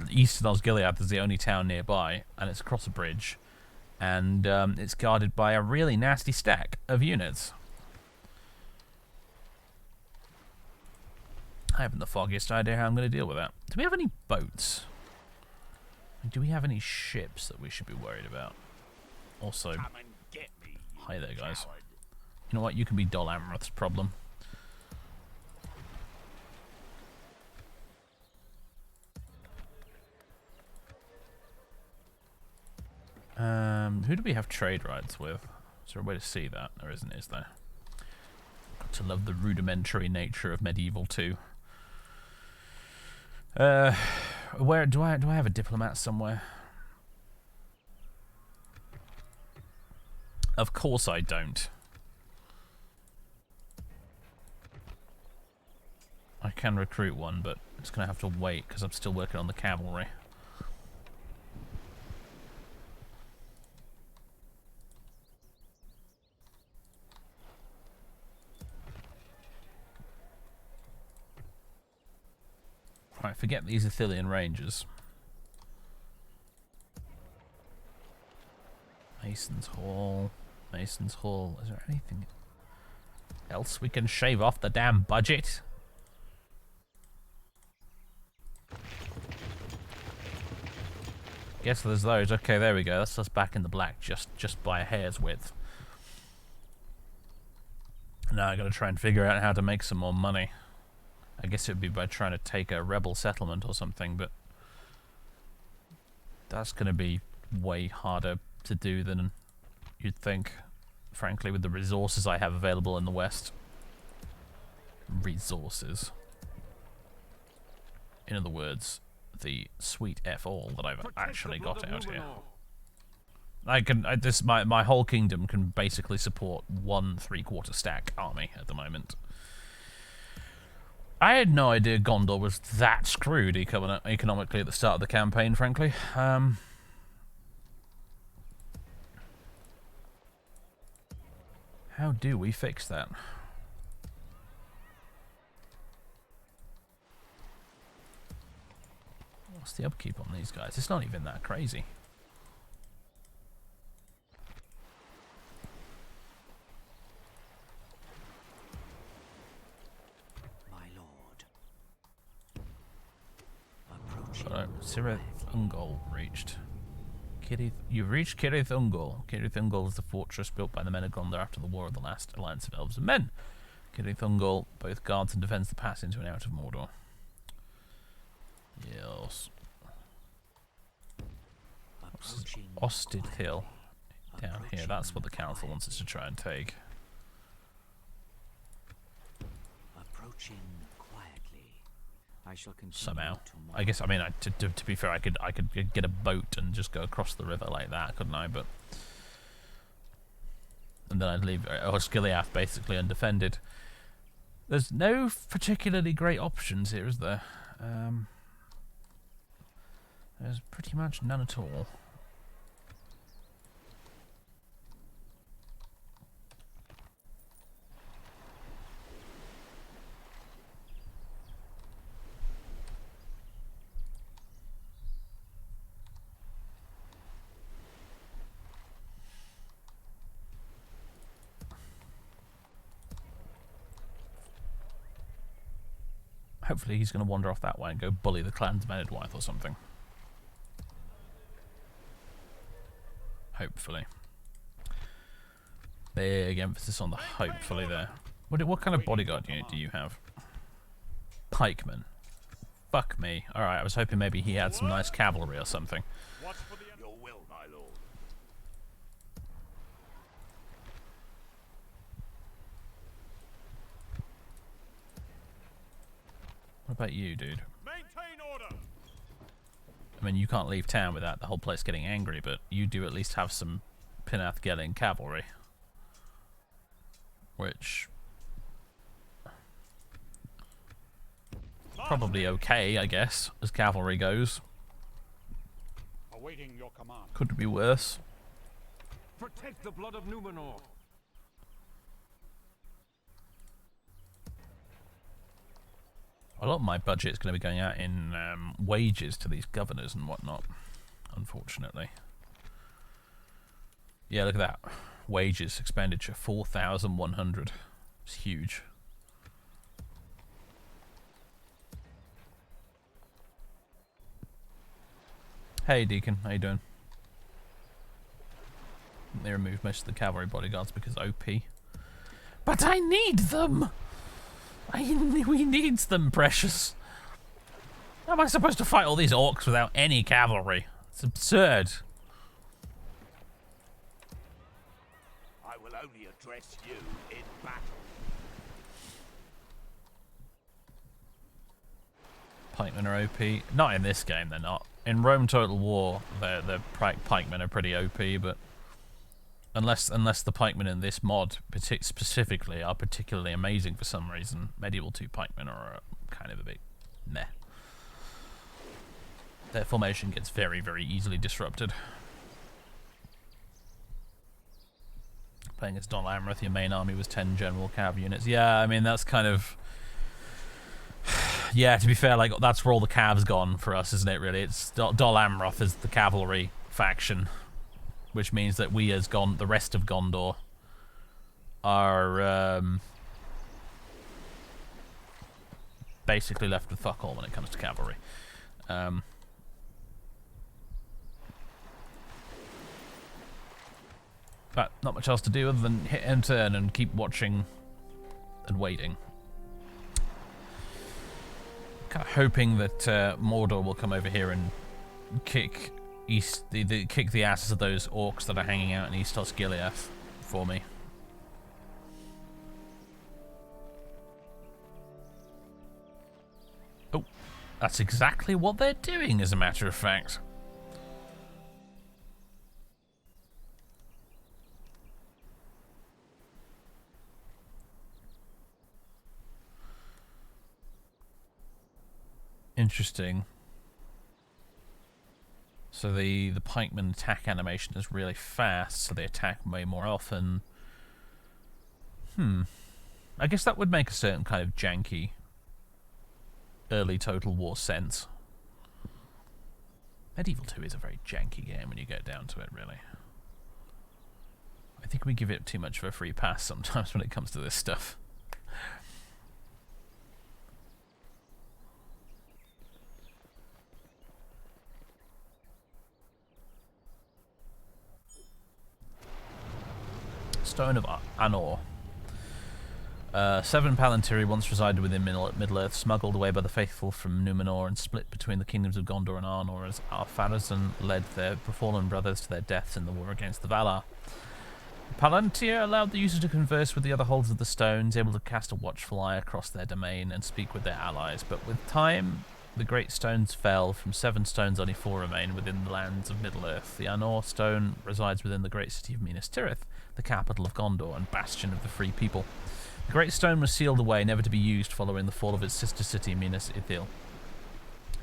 eastern Osgiliath is the only town nearby, and it's across a bridge. And it's guarded by a really nasty stack of units. I haven't the foggiest idea how I'm going to deal with that. Do we have any boats? Do we have any ships that we should be worried about? Also, Come and get me, you hi there, guys. coward. You know what? You can be Dol Amroth's problem. Who do we have trade rights with? Is there a way to see that? There isn't, is there? Got to love the rudimentary nature of Medieval 2. Where do I have a diplomat somewhere? Of course I don't. I can recruit one, but it's gonna have to wait because I'm still working on the cavalry. Right, forget these Athelian Rangers. Mason's Hall. Mason's Hall. Is there anything else we can shave off the damn budget? Guess there's those. Okay, there we go. That's us back in the black just by a hair's width. Now I gotta try and figure out how to make some more money. I guess it would be by trying to take a rebel settlement or something, but that's going to be way harder to do than you'd think, frankly, with the resources I have available in the West. Resources. In other words, the sweet F-all that I've actually got out here. My whole kingdom can basically support 1 3/4 stack army at the moment. I had no idea Gondor was that screwed economically at the start of the campaign, frankly. How do we fix that? What's the upkeep on these guys? It's not even that crazy. Cirith Ungol reached. You've reached Cirith Ungol. Cirith Ungol is the fortress built by the men of Gondor after the War of the Last Alliance of Elves and Men. Cirith Ungol both guards and defends the pass into and out of Mordor. Yes. Ostid Hill. Down here. That's what the council wants us to try and take. Approaching quietly. I shall continue Somehow. tomorrow. I guess, I mean, to be fair, I could get a boat and just go across the river like that, couldn't I? But and then I'd leave Osgiliath basically undefended. There's no particularly great options here, is there? There's pretty much none at all. Hopefully he's going to wander off that way and go bully the clansman Edwythe or something. Hopefully. Big emphasis on the hopefully there. What kind of bodyguard unit do you have? Pikeman. Fuck me. Alright, I was hoping maybe he had some nice cavalry or something. Your will, my lord. What about you, dude? Maintain order. I mean, you can't leave town without the whole place getting angry, but you do at least have some Pinath-Gelling cavalry. Which... probably okay, I guess, as cavalry goes. Awaiting your command. Could be worse. Protect the blood of Numenor. A lot of my budget is going to be going out in wages to these governors and whatnot, unfortunately. Yeah, look at that. Wages expenditure, 4,100. It's huge. Hey Deacon, how you doing? They removed most of the cavalry bodyguards because OP. But I need them! We need them, precious. How am I supposed to fight all these orcs without any cavalry? It's absurd. I will only address you in battle. Pikemen are OP. Not in this game, they're not. In Rome Total War, the pikemen are pretty OP, but unless the pikemen in this mod specifically are particularly amazing for some reason, Medieval 2 pikemen are kind of a bit meh. Their formation gets very, very easily disrupted. Playing as Don Amroth, your main army was 10 general cav units. Yeah, I mean, that's kind of... Yeah, to be fair, like that's where all the cav's gone for us, isn't it, really? It's Dol Amroth is the cavalry faction, which means that we as the rest of Gondor are basically left with fuck all when it comes to cavalry. But not much else to do other than hit and turn and keep watching and waiting. Kind of hoping that Mordor will come over here and kick kick the asses of those orcs that are hanging out in East Osgiliath for me. Oh, that's exactly what they're doing, as a matter of fact. Interesting. So the pikeman attack animation is really fast, so they attack way more often. I guess that would make a certain kind of janky early Total War sense. Medieval 2 is a very janky game when you get down to it, really. I think we give it too much of a free pass sometimes when it comes to this stuff. Stone of Anor. 7 Palantiri once resided within Middle-earth, smuggled away by the faithful from Numenor and split between the kingdoms of Gondor and Arnor as Ar-Pharazôn led their fallen brothers to their deaths in the war against the Valar. Palantir allowed the user to converse with the other holders of the stones, able to cast a watchful eye across their domain and speak with their allies, but with time the great stones fell. From 7 stones only 4 remain within the lands of Middle-earth. The Anor stone resides within the great city of Minas Tirith, the capital of Gondor and bastion of the free people. The great stone was sealed away, never to be used, following the fall of its sister city, Minas Ithil.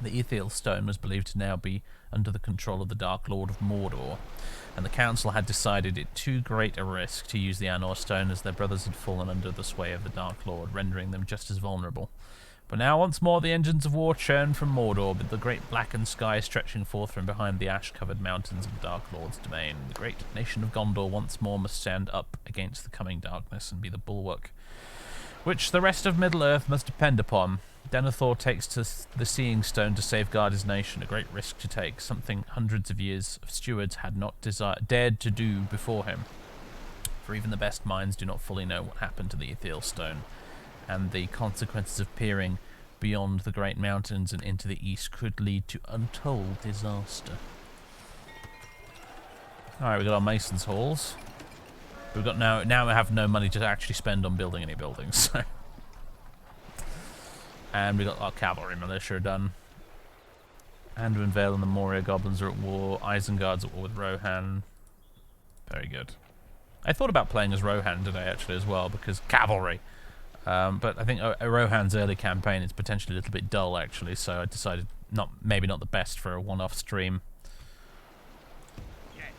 The Ithil stone was believed to now be under the control of the Dark Lord of Mordor, and the council had decided it too great a risk to use the Anor stone, as their brothers had fallen under the sway of the Dark Lord, rendering them just as vulnerable. But now once more the engines of war churn from Mordor, with the great blackened sky stretching forth from behind the ash-covered mountains of the Dark Lord's domain. The great nation of Gondor once more must stand up against the coming darkness and be the bulwark which the rest of Middle-earth must depend upon. Denethor takes to the Seeing Stone to safeguard his nation, a great risk to take, something hundreds of years of stewards had not dared to do before him. For even the best minds do not fully know what happened to the Ithil Stone, and the consequences of peering beyond the great mountains and into the east could lead to untold disaster. Alright, we got our Mason's Halls. We've got now we have no money to actually spend on building any buildings, so. And we got our cavalry militia done. Anduin Vale and the Moria goblins are at war. Isengard's at war with Rohan. Very good. I thought about playing as Rohan today actually as well, because cavalry. But I think Rohan's early campaign is potentially a little bit dull actually, so I decided maybe not the best for a one-off stream. Yes.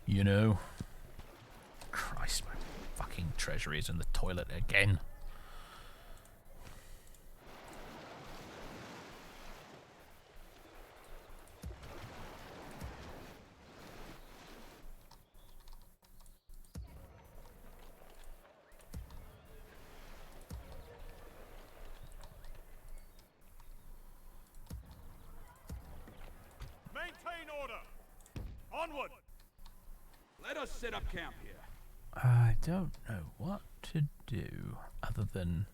You know. Christ, my fucking treasury is in the toilet again. Maintain order. Onward. Let us set up camp here. I don't know what to do other than...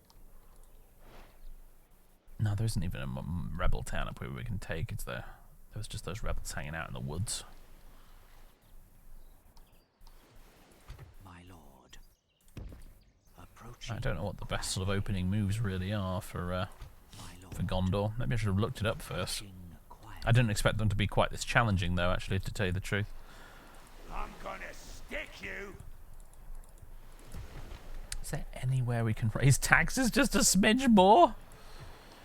No, there isn't even a rebel town up here we can take, is there? There was just those rebels hanging out in the woods. My lord. Approaching. I don't know what the best sort of opening moves really are for Gondor. Maybe I should have looked it up first. I didn't expect them to be quite this challenging though, actually, to tell you the truth. I'm gonna stick you. Is there anywhere we can raise taxes just a smidge more?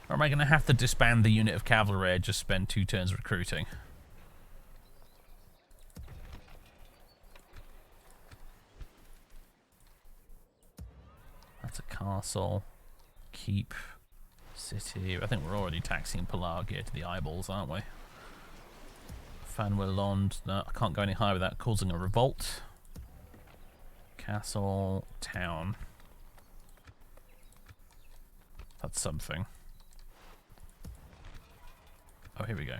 Or am I going to have to disband the unit of cavalry and just spend 2 turns recruiting? That's a castle. Keep. City. I think we're already taxing Pelargia to the eyeballs, aren't we? Fanwelond. No, I can't go any higher without causing a revolt. Castle. Town. That's something. Oh, here we go.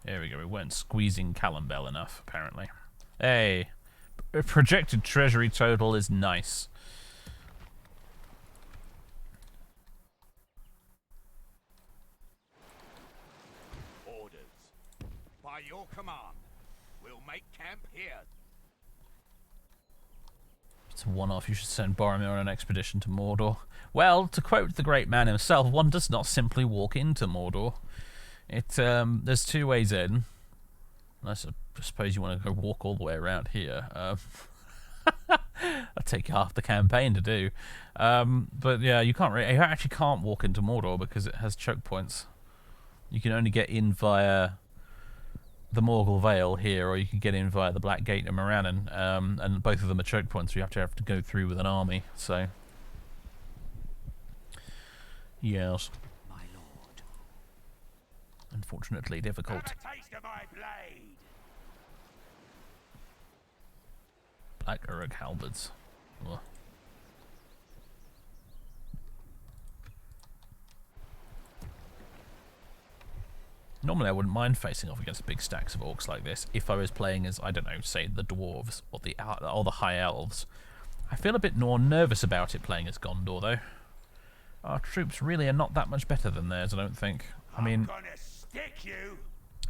Here we go. We weren't squeezing Callambel enough, apparently. Hey! Projected treasury total is nice. Orders. By your command, we'll make camp here. It's a one-off. You should send Boromir on an expedition to Mordor. Well, to quote the great man himself, one does not simply walk into Mordor. There's 2 ways in. I suppose you want to go walk all the way around here. That'll take half the campaign to do. But yeah, you actually can't walk into Mordor because it has choke points. You can only get in via the Morgul Vale here, or you can get in via the Black Gate of Morannon, and both of them are choke points, so you have to go through with an army. So, yes, My lord. unfortunately difficult. Have a taste of my blade. Black Uruk halberds. Ugh. Normally I wouldn't mind facing off against big stacks of orcs like this if I was playing as, I don't know, say the dwarves or the high elves. I feel a bit more nervous about it playing as Gondor though. Our troops really are not that much better than theirs, I don't think. I mean, I'm gonna stick you.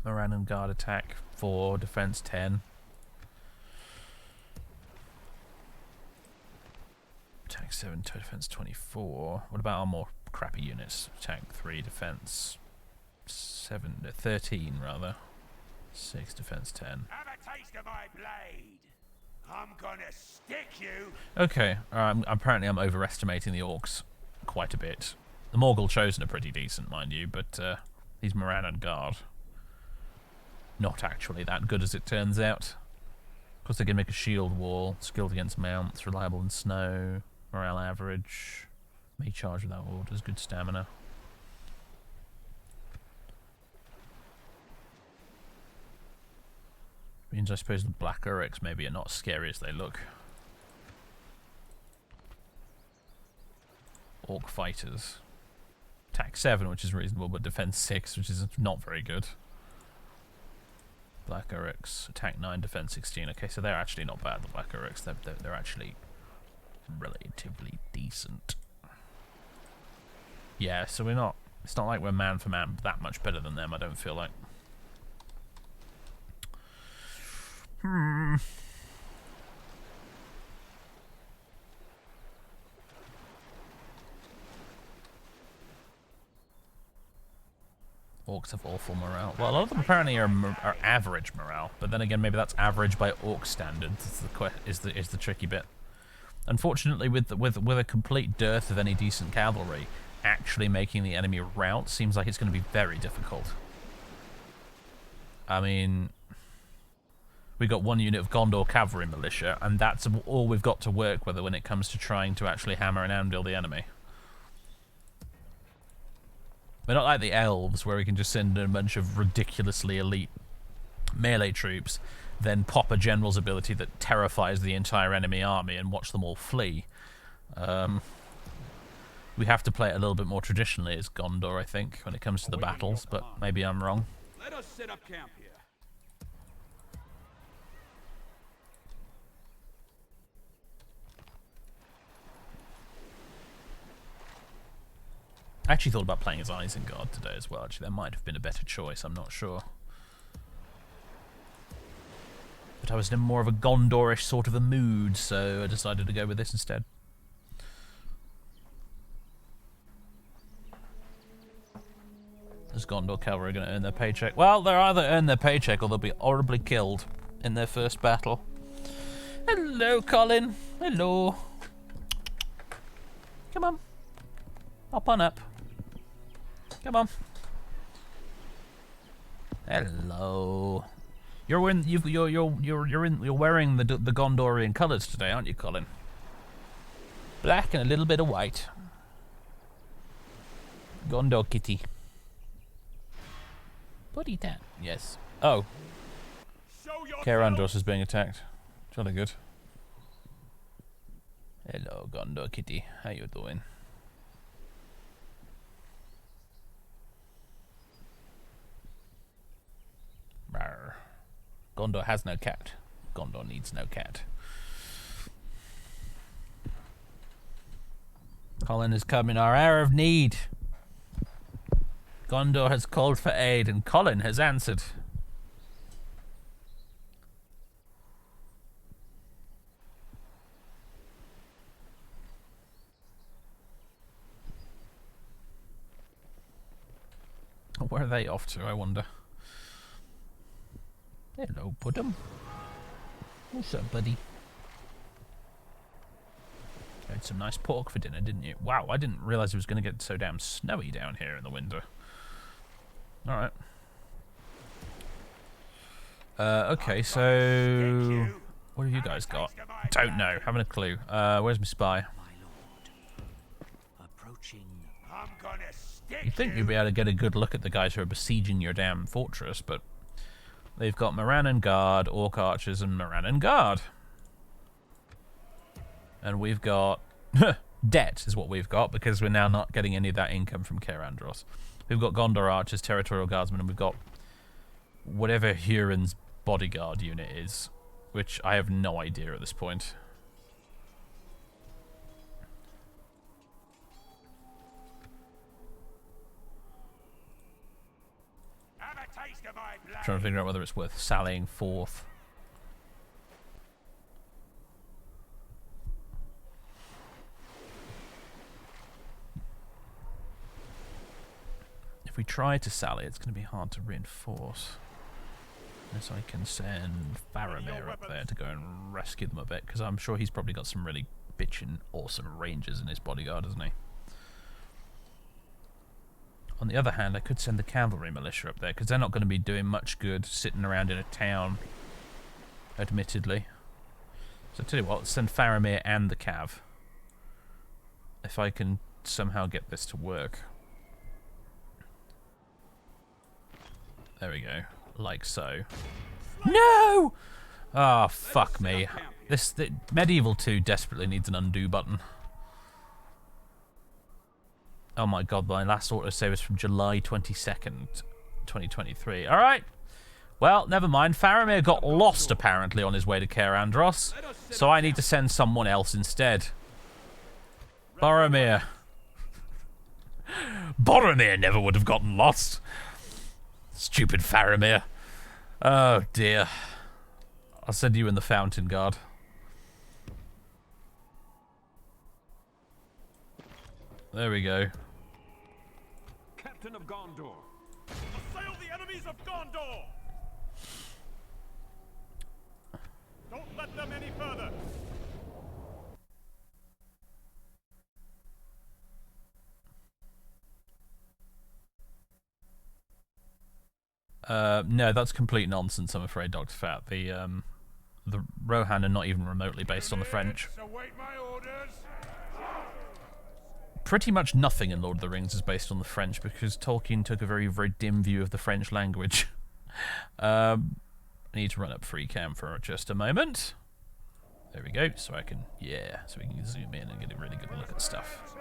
Morannon Guard attack 4, defense 10. Attack 7, defense 24. What about our more crappy units? Attack 3, defense 13 rather. 6, defense 10. Have a taste of my blade. I'm gonna stick you. Okay, apparently I'm overestimating the orcs quite a bit. The Morgul Chosen are pretty decent, mind you, but these Morannon Guard, not actually that good as it turns out. Of course they can make a shield wall, skilled against mounts, reliable in snow, morale average, may charge without orders, good stamina. Means I suppose the Black Uruks maybe are not as scary as they look. Orc fighters. Attack 7, which is reasonable, but defense 6, which is not very good. Black Oryx, attack 9, defense 16. Okay, so they're actually not bad, the Black Oryx. They're actually relatively decent. Yeah, so we're not... It's not like we're man for man that much better than them, I don't feel like. Orcs have awful morale. Well, a lot of them apparently are average morale, but then again, maybe that's average by orc standards. Is the tricky bit. Unfortunately, with a complete dearth of any decent cavalry, actually making the enemy rout seems like it's going to be very difficult. I mean, we got one unit of Gondor cavalry militia, and that's all we've got to work with when it comes to trying to actually hammer and anvil the enemy. We're not like the elves, where we can just send in a bunch of ridiculously elite melee troops, then pop a general's ability that terrifies the entire enemy army and watch them all flee. We have to play it a little bit more traditionally as Gondor, I think, when it comes to the battles, but maybe I'm wrong. Let us set up camp here. I actually thought about playing as Isengard today as well. Actually, that might have been a better choice. I'm not sure. But I was in more of a Gondorish sort of a mood, so I decided to go with this instead. Is Gondor cavalry going to earn their paycheck? Well, they'll either earn their paycheck or they'll be horribly killed in their first battle. Hello, Colin. Hello. Come on. Hop on up. Come on. Hello. You're wearing the Gondorian colours today, aren't you, Colin? Black and a little bit of white. Gondor kitty. Buddy that. Yes. Oh. Kaer Andros is being attacked. Jolly good. Hello, Gondor kitty. How you doing? Rawr. Gondor has no cat. Gondor needs no cat. Colin has come in our hour of need. Gondor has called for aid, and Colin has answered. Where are they off to, I wonder? Hello, Puddum. What's up, buddy? You had some nice pork for dinner, didn't you? Wow, I didn't realise it was going to get so damn snowy down here in the winter. Alright. Okay, so... What have you guys got? Don't know. Haven't a clue. Where's my spy? You'd think you'd be able to get a good look at the guys who are besieging your damn fortress, but... They've got Morannon Guard, Orc Archers, and Morannon Guard. And we've got... debt is what we've got, because we're now not getting any of that income from Kaer Andros. We've got Gondor Archers, Territorial Guardsmen, and we've got whatever Huron's bodyguard unit is, which I have no idea at this point. Trying to figure out whether it's worth sallying forth. If we try to sally, it's going to be hard to reinforce. Unless I can send Faramir up there to go and rescue them a bit, because I'm sure he's probably got some really bitchin' awesome rangers in his bodyguard, hasn't he? On the other hand, I could send the cavalry militia up there, because they're not going to be doing much good sitting around in a town, admittedly. So I tell you what, let's send Faramir and the cav. If I can somehow get this to work. There we go. Like so. No! Ah, oh, fuck me. The Medieval 2 desperately needs an undo button. Oh my god, my last autosave is from July 22nd, 2023. Alright. Well, never mind. Faramir got lost, apparently, on his way to Caer Andros, so I need to send someone else instead. Boromir. Boromir never would have gotten lost. Stupid Faramir. Oh, dear. I'll send you in the Fountain Guard. There we go. Captain of Gondor. Assail the enemies of Gondor! Don't let them any further! No, that's complete nonsense, I'm afraid, Dr. Fat. The Rohan are not even remotely based on the French. Await my orders. Pretty much nothing in Lord of the Rings is based on the French because Tolkien took a very, very dim view of the French language. I need to run up free cam for just a moment. There we go, so I can, so we can zoom in and get a really good look at stuff.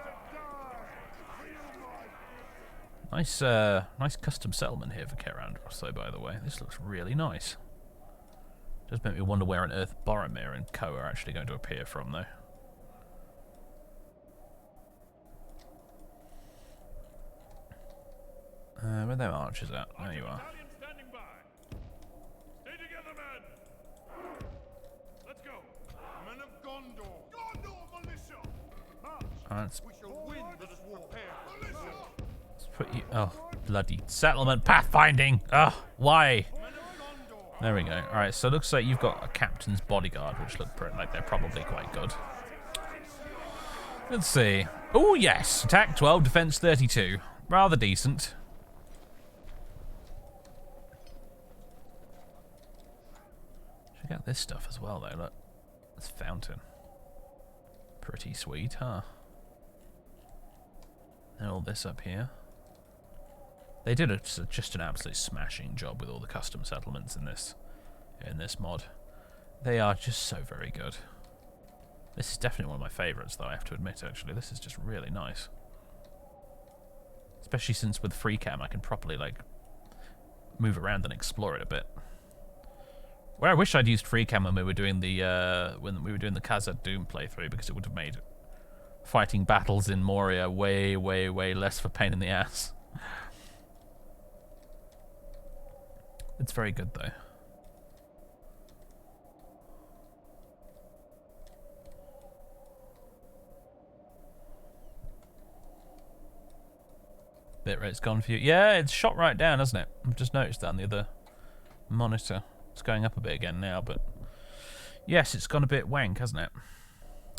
Nice, nice custom settlement here for Caer Andros, though, by the way. This looks really nice. Does make me wonder where on earth Boromir and co are actually going to appear from, though. Where are them archers at? There you are. Standing by. Stay together, men. Let's go. Men of Gondor. Gondor militia. March. Alright, We shall win. Let us prepare. Militia. let's put you... Oh, bloody settlement pathfinding! Ugh, why? There we go. Alright, so it looks like you've got a captain's bodyguard, which look like they're probably quite good. Let's see. Oh, yes. Attack 12, defense 32. Rather decent. Check out this stuff as well, though. Look. This fountain. Pretty sweet, huh? And all this up here. They did just an absolute smashing job with all the custom settlements in this mod. They are just so very good. This is definitely one of my favourites, though, I have to admit, actually. This is just really nice. Especially since with free cam I can properly, like, move around and explore it a bit. Where I wish I'd used free cam when we were doing the Khazad Doom playthrough, because it would have made fighting battles in Moria way, way, way less of a pain in the ass. It's very good, though. Bitrate's gone for you. Yeah, it's shot right down, hasn't it? I've just noticed that on the other monitor. It's going up a bit again now, but yes, it's gone a bit wank, hasn't it?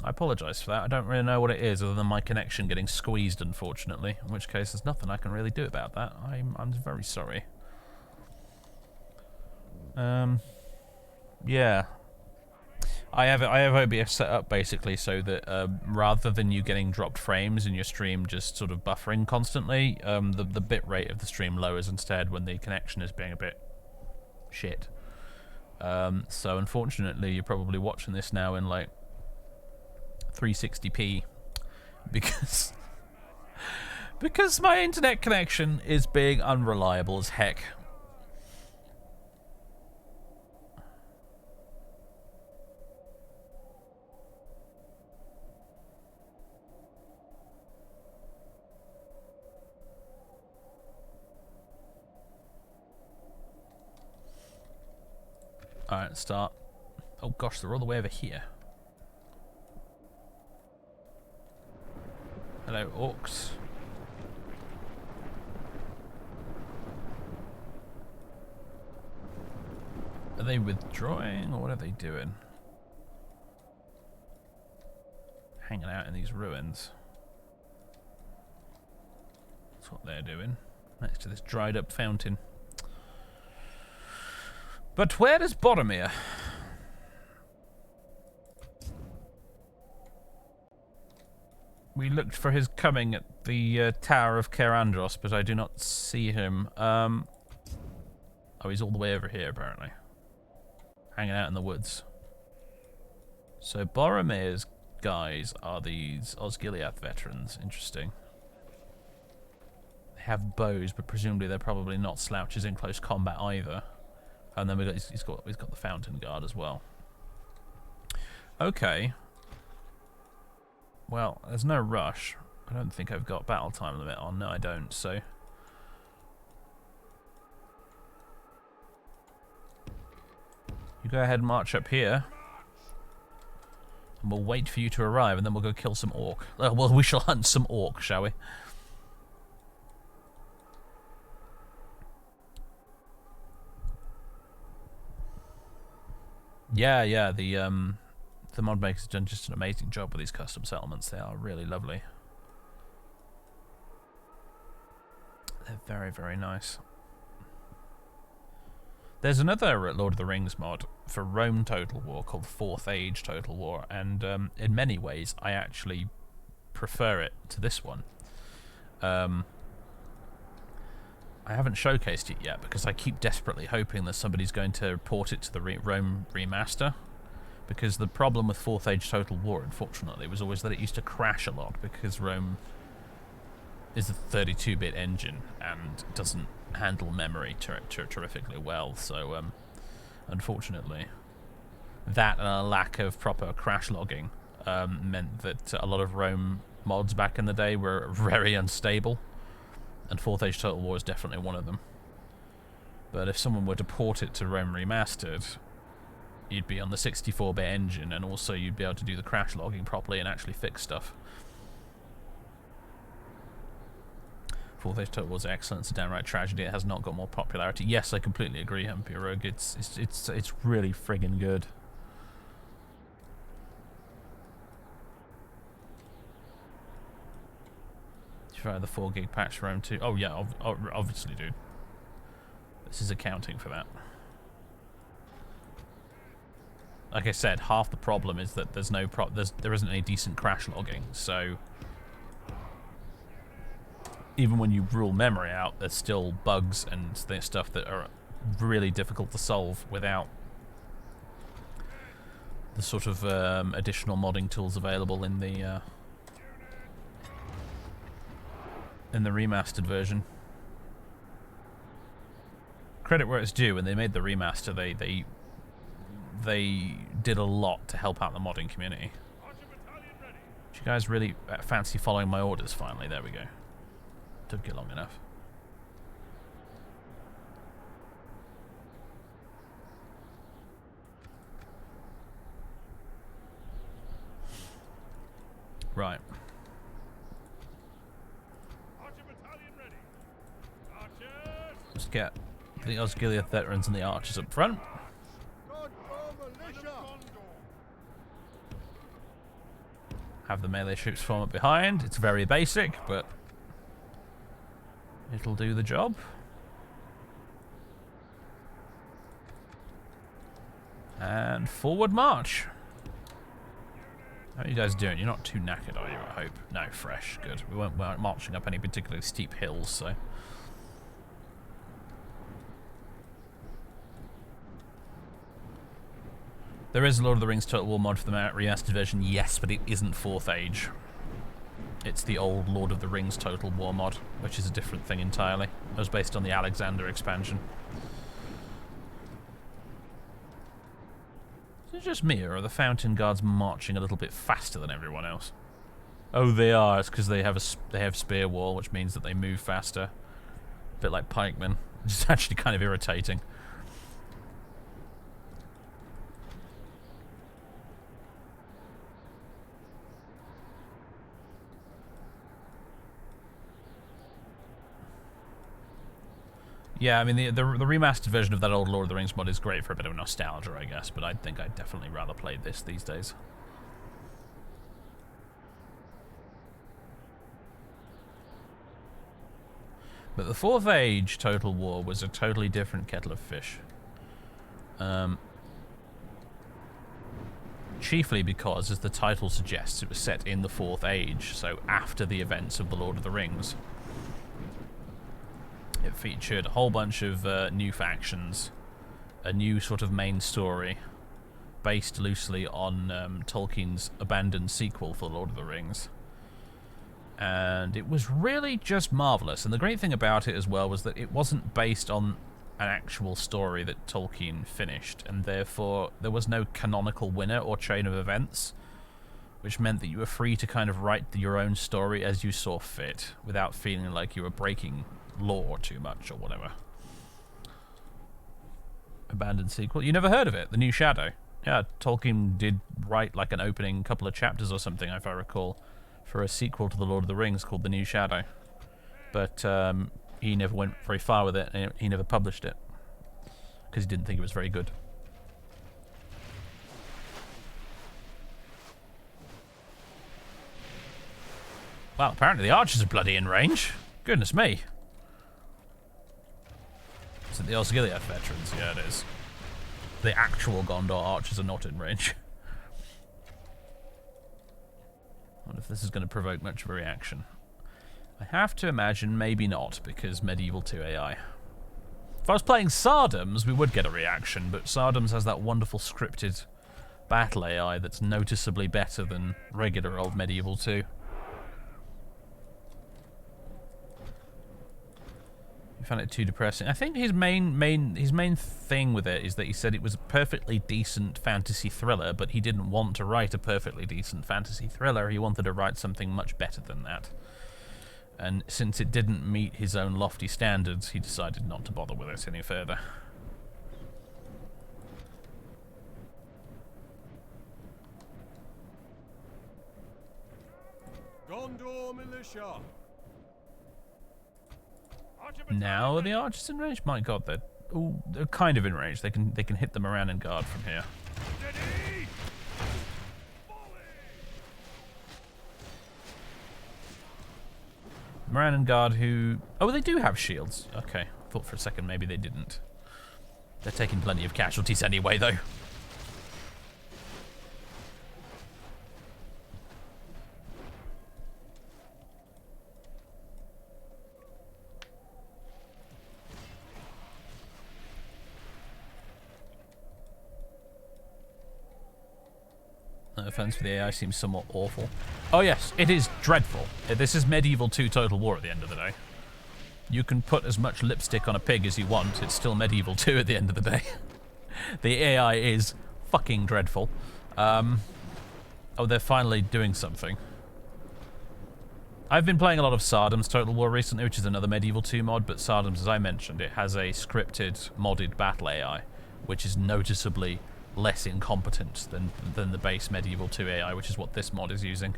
I apologise for that. I don't really know what it is other than my connection getting squeezed, unfortunately. In which case, there's nothing I can really do about that. I'm very sorry. Yeah. I have OBS set up basically so that rather than you getting dropped frames and your stream just sort of buffering constantly, the bit rate of the stream lowers instead when the connection is being a bit shit. So unfortunately, you're probably watching this now in like 360p because my internet connection is being unreliable as heck. Alright, start. Oh gosh, they're all the way over here. Hello, orcs. Are they withdrawing, or what are they doing? Hanging out in these ruins. That's what they're doing, next to this dried up fountain. But where is Boromir? We looked for his coming at the Tower of Caer Andros, but I do not see him. Oh, he's all the way over here, apparently. Hanging out in the woods. So Boromir's guys are these Osgiliath veterans. Interesting. They have bows, but presumably they're probably not slouches in close combat either. And then he's got the Fountain Guard as well. Okay. Well, there's no rush. I don't think I've got battle time limit on. No, I don't. So you go ahead and march up here. And we'll wait for you to arrive, and then we'll go kill some orc. Well, we shall hunt some orc, shall we? Yeah, the mod makers have done just an amazing job with these custom settlements. They are really lovely. They're very, very nice. There's another Lord of the Rings mod for Rome Total War called 4th Age Total War, and in many ways I actually prefer it to this one. I haven't showcased it yet because I keep desperately hoping that somebody's going to port it to the Rome remaster, because the problem with 4th Age Total War, unfortunately, was always that it used to crash a lot because Rome is a 32-bit engine and doesn't handle memory terrifically well. So, unfortunately, that and a lack of proper crash logging meant that a lot of Rome mods back in the day were very unstable, and 4th Age Total War is definitely one of them. But if someone were to port it to Rome Remastered, you'd be on the 64-bit engine, and also you'd be able to do the crash logging properly and actually fix stuff. 4th Age Total War is excellent. It's a downright tragedy it has not got more popularity. Yes, I completely agree, Humpy Rogue. It's really friggin' good. Try the 4 gig patch for Rome 2. Oh yeah, obviously, dude. This is accounting for that. Like I said, half the problem is that there isn't any decent crash logging. So even when you rule memory out, there's still bugs and stuff that are really difficult to solve without the sort of additional modding tools available in the remastered version. Credit where it's due, when they made the remaster, they did a lot to help out the modding community. Do you guys really fancy following my orders finally? There we go. Took you long enough. Right. Let's get the Osgiliath veterans and the archers up front. Have the melee troops form up behind. It's very basic, but it'll do the job. And forward march. How are you guys doing? You're not too knackered, are you, I hope? No, fresh. Good. We weren't marching up any particularly steep hills, so... There is a Lord of the Rings Total War mod for the remastered version, yes, but it isn't 4th Age. It's the old Lord of the Rings Total War mod, which is a different thing entirely. It was based on the Alexander expansion. Is it just me, or are the Fountain Guards marching a little bit faster than everyone else? Oh, they are. It's because they have spear wall, which means that they move faster. A bit like pikemen. It's actually kind of irritating. Yeah, I mean, the remastered version of that old Lord of the Rings mod is great for a bit of nostalgia, I guess, but I think I'd definitely rather play this these days. But the 4th Age Total War was a totally different kettle of fish. Chiefly because, as the title suggests, it was set in the 4th Age, so after the events of the Lord of the Rings. It featured a whole bunch of new factions, a new sort of main story, based loosely on Tolkien's abandoned sequel for Lord of the Rings. And it was really just marvellous. And the great thing about it as well was that it wasn't based on an actual story that Tolkien finished, and therefore there was no canonical winner or chain of events, which meant that you were free to kind of write your own story as you saw fit, without feeling like you were breaking lore too much or whatever. Abandoned sequel. You never heard of it? The New Shadow. Yeah, Tolkien did write like an opening couple of chapters or something, if I recall, for a sequel to The Lord of the Rings called The New Shadow. But he never went very far with it, and he never published it, because he didn't think it was very good. Well, apparently the archers are bloody in range. Goodness me. Is it the Osgiliath veterans? Yeah, it is. The actual Gondor archers are not in range. I wonder if this is going to provoke much of a reaction. I have to imagine maybe not, because Medieval 2 AI. If I was playing Sardoms, we would get a reaction, but Sardoms has that wonderful scripted battle AI that's noticeably better than regular old Medieval 2. I found it too depressing. I think his main thing with it is that he said it was a perfectly decent fantasy thriller, but he didn't want to write a perfectly decent fantasy thriller. He wanted to write something much better than that. And since it didn't meet his own lofty standards, he decided not to bother with it any further. Gondor militia. Now are the archers in range? My god, they're kind of in range. They can hit the Moran and Guard from here. Steady. Moran and Guard who... Oh, they do have shields. Okay, thought for a second maybe they didn't. They're taking plenty of casualties anyway, though. No offense for the AI, seems somewhat awful. Oh yes, it is dreadful. This is Medieval 2 Total War at the end of the day. You can put as much lipstick on a pig as you want, it's still Medieval 2 at the end of the day. The AI is fucking dreadful. Oh, they're finally doing something. I've been playing a lot of Sardom's Total War recently, which is another Medieval 2 mod, but Sardom's, as I mentioned, it has a scripted, modded battle AI, which is noticeably less incompetent than the base Medieval 2 AI, which is what this mod is using.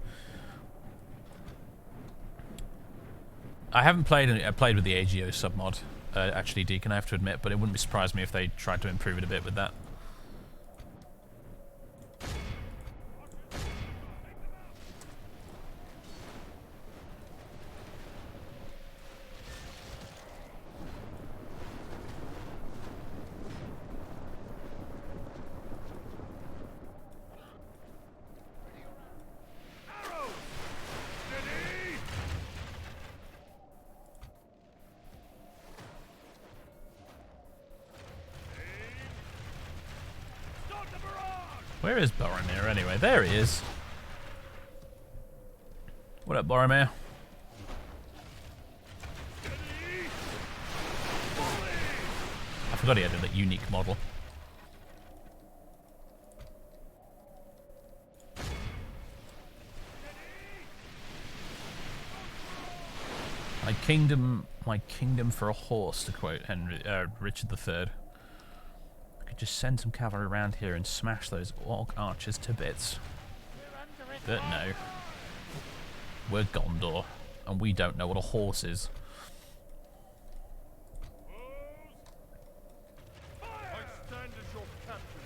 I haven't played it. I played with the AGO submod, actually, Deacon, I have to admit, but it wouldn't be surprised me if they tried to improve it a bit with that. Where is Boromir anyway? There he is. What up, Boromir? I forgot he had a unique model. My kingdom for a horse, to quote Richard III. Just send some cavalry around here and smash those orc archers to bits. But no. We're Gondor, and we don't know what a horse is. I stand as your captain.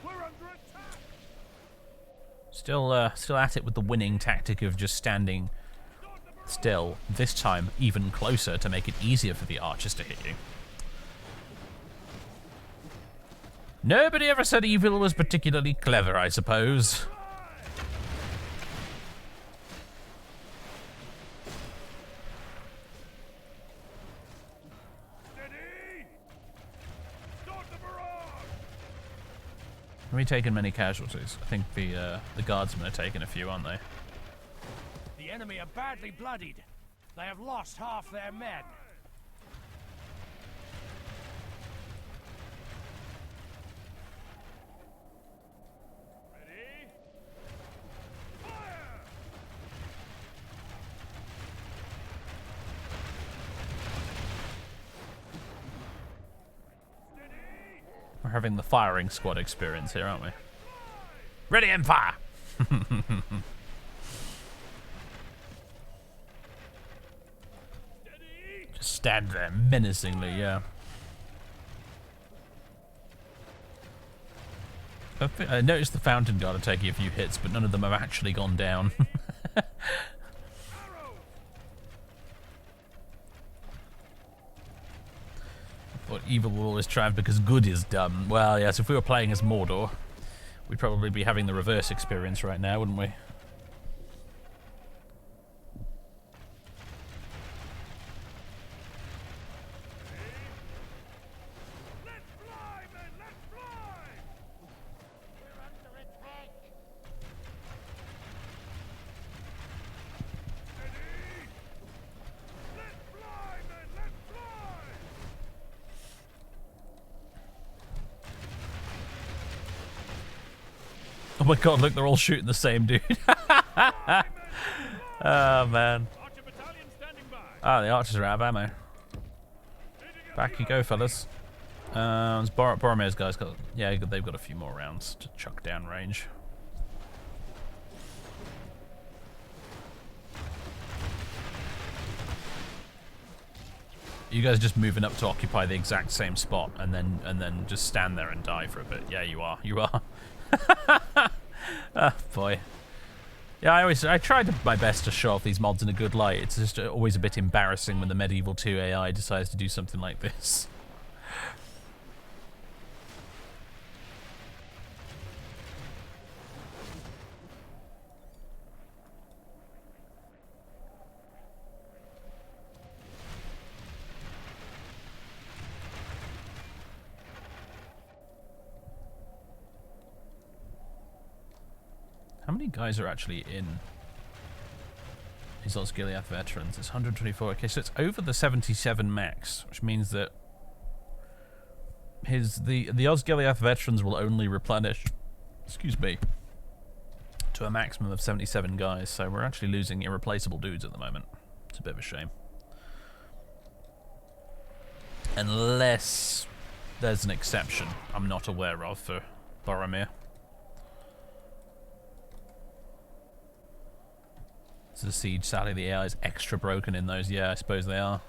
We're under attack. Still at it with the winning tactic of just standing still, this time even closer to make it easier for the archers to hit you. Nobody ever said evil was particularly clever, I suppose. Are we taking many casualties? I think the guardsmen are taking a few, aren't they? The enemy are badly bloodied. They have lost half their men. We're having the firing squad experience here, aren't we? Ready, Empire! Just stand there menacingly, yeah. I noticed the Fountain Guard are taking a few hits, but none of them have actually gone down. But evil will always triumph because good is dumb. Well, yes, if we were playing as Mordor, we'd probably be having the reverse experience right now, wouldn't we? Oh my god, look, they're all shooting the same dude. Oh, man. Ah, the archers are out of ammo. Back you go, fellas. Boromir's guys got... Yeah, they've got a few more rounds to chuck down range. You guys are just moving up to occupy the exact same spot and then just stand there and die for a bit. Yeah, you are. You are. Oh, boy. Yeah, I tried my best to show off these mods in a good light. It's just always a bit embarrassing when the Medieval 2 AI decides to do something like this. How many guys are actually in these Osgiliath veterans? It's 124. Okay, so it's over the 77 max, which means that the Osgiliath veterans will only replenish, excuse me, to a maximum of 77 guys. So we're actually losing irreplaceable dudes at the moment. It's a bit of a shame. Unless there's an exception I'm not aware of for Boromir. It's a siege sally. The AI is extra broken in those. Yeah, I suppose they are.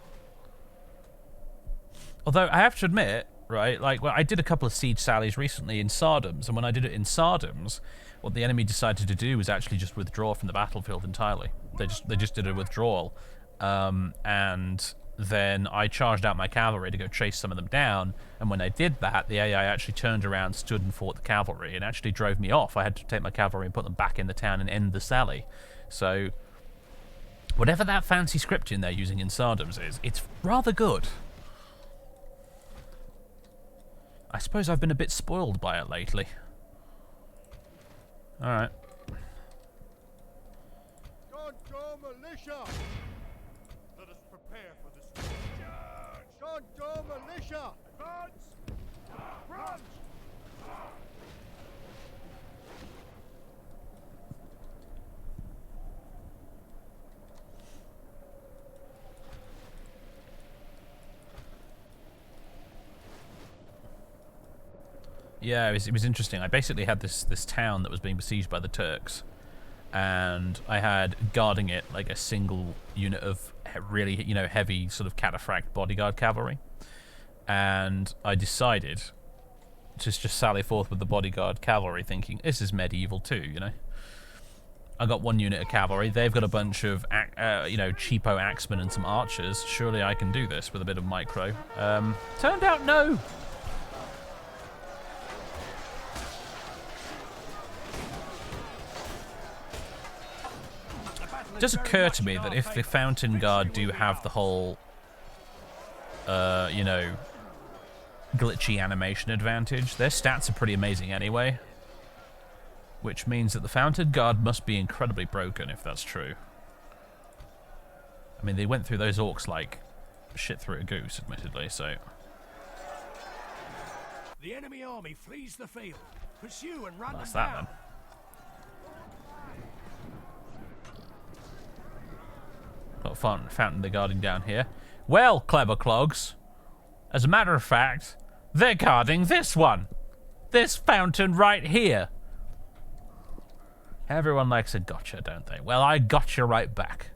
Although I have to admit, right, like, well, I did a couple of siege sallies recently in Sardoms, and when I did it in Sardoms, what the enemy decided to do was actually just withdraw from the battlefield entirely. They just did a withdrawal, and then I charged out my cavalry to go chase some of them down, and when I did that, the AI actually turned around, stood and fought the cavalry, and actually drove me off. I had to take my cavalry and put them back in the town and end the sally. So whatever that fancy scripting they're using in Sardoms is, it's rather good. I suppose I've been a bit spoiled by it lately. Alright. Gondor militia! Let us prepare for this. Gondor militia! Advance! Front! Yeah, it was interesting. I basically had this town that was being besieged by the Turks, and I had guarding it like a single unit of really, you know, heavy sort of cataphract bodyguard cavalry, and I decided to just sally forth with the bodyguard cavalry, thinking this is medieval too, you know. I got one unit of cavalry. They've got a bunch of, you know, cheapo axemen and some archers. Surely I can do this with a bit of micro. Turned out no. It does occur to me that if the Fountain Guard do have the whole, you know, glitchy animation advantage, their stats are pretty amazing anyway. Which means that the Fountain Guard must be incredibly broken if that's true. I mean, they went through those orcs like shit through a goose, admittedly, so... The enemy army flees the field. Pursue and run That's them that down. then. Got Fountain the guarding down here. Well, clever clogs. As a matter of fact, They're guarding this one. This fountain right here. Everyone likes a gotcha, don't they? Well, I gotcha right back.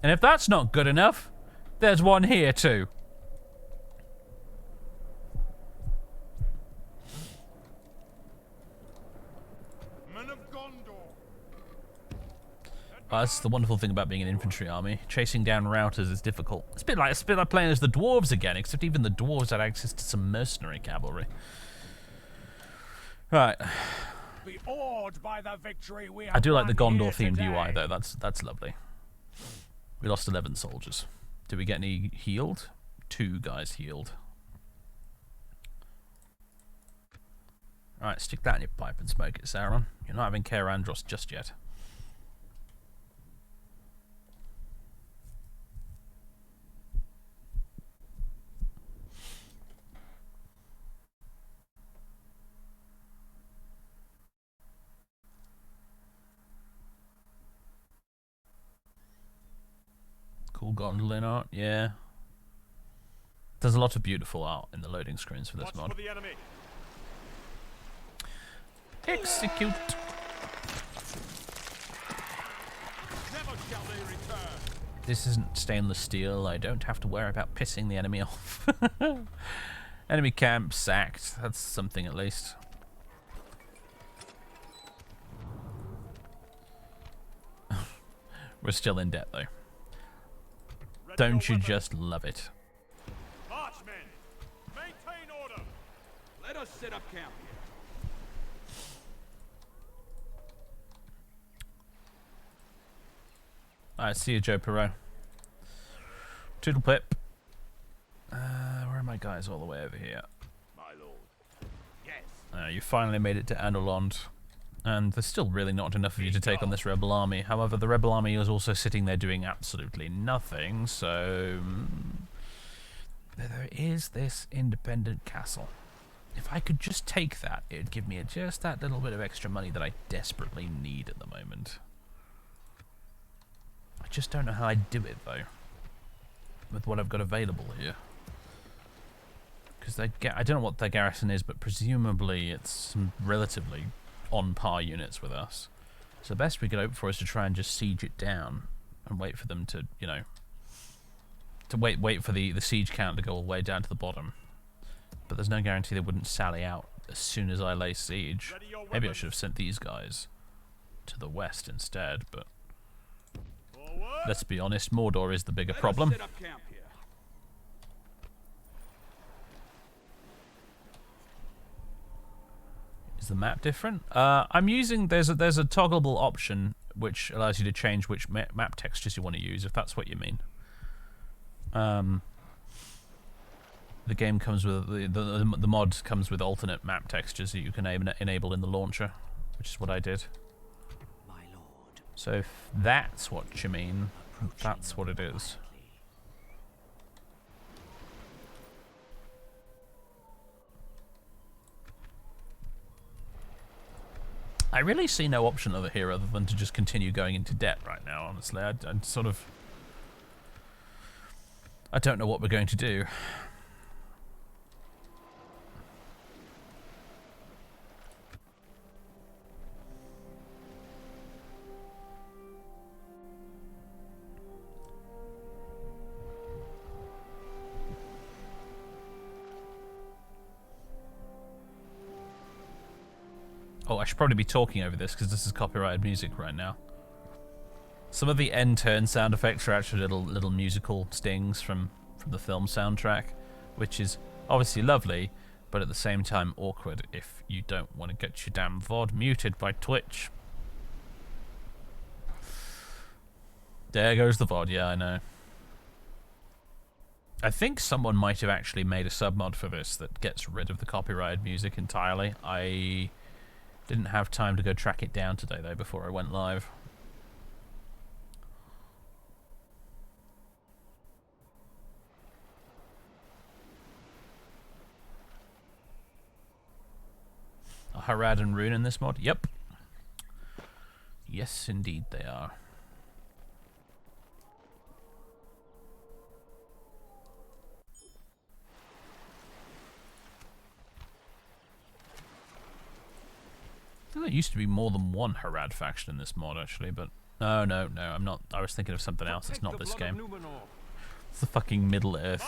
And if that's not good enough, there's one here too. Men of Gondor. That's the wonderful thing about being an infantry army. Chasing down routers is difficult. It's a bit like playing as the dwarves again, except even the dwarves had access to some mercenary cavalry. Right. Be awed by the victory we have I do like the won Gondor here themed today. UI though. That's lovely. We lost 11 soldiers. Did we get any healed? 2 guys healed. Alright, stick that in your pipe and smoke it, Sauron. You're not having Caer Andros just yet. Cool gondolin art, yeah. There's a lot of beautiful art in the loading screens for this Watch mod. for the enemy. Execute. Never shall they return. This isn't stainless steel. I don't have to worry about pissing the enemy off. Enemy camp sacked. That's something at least. We're still in debt though. Ready Don't your you weapons. just love it? March, men. Maintain order. Let us set up camp here. Alright, see you, Joe Perot. Toodle pip. Where are my guys all the way over here? My lord. Yes. You finally made it to Andorland. And there's still really not enough of you to take on this rebel army. However, the rebel army is also sitting there doing absolutely nothing, so... there is this independent castle. If I could just take that, it would give me just that little bit of extra money that I desperately need at the moment. I just don't know how I'd do it, though. With what I've got available here. Because I don't know what their garrison is, but presumably it's some relatively on par units with us. So the best we could hope for is to try and just siege it down and wait for them to, you know, to wait for the siege count to go all the way down to the bottom. But there's no guarantee they wouldn't sally out as soon as I lay siege. Ready your Maybe I weapons. should have sent these guys to the west instead, but Forward. let's be honest, Mordor is the bigger Let problem. us set up camp here. Is the map different? I'm using there's a toggleable option which allows you to change which map textures you want to use, if that's what you mean. The game comes with the mod comes with alternate map textures that you can enable in the launcher, which is what I did. My lord. So if that's what you mean, that's what it is. I really see no option over here other than to just continue going into debt right now, honestly. I sort of... I don't know what we're going to do. Oh, I should probably be talking over this because this is copyrighted music right now. Some of the end turn sound effects are actually little musical stings from the film soundtrack, which is obviously lovely, but at the same time awkward if you don't want to get your damn VOD muted by Twitch. There goes the VOD, yeah, I know. I think someone might have actually made a submod for this that gets rid of the copyrighted music entirely. I didn't have time to go track it down today, though, before I went live. Are Harad and Rune in this mod? Yep. Yes, indeed they are. there used to be more than one Harad faction in this mod, actually, but... No, I'm not. I was thinking of something else. It's not this game. It's the fucking Middle-earth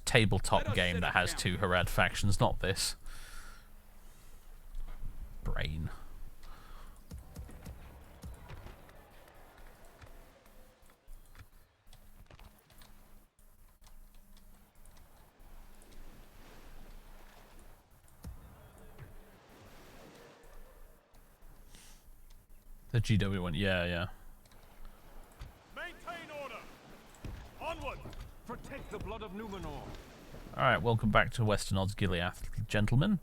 tabletop game that has 2 Harad factions, not this. Brain. The GW one, yeah. Maintain order. Onward. Protect the blood of Numenor. Alright, welcome back to Western Osgiliath, gentlemen.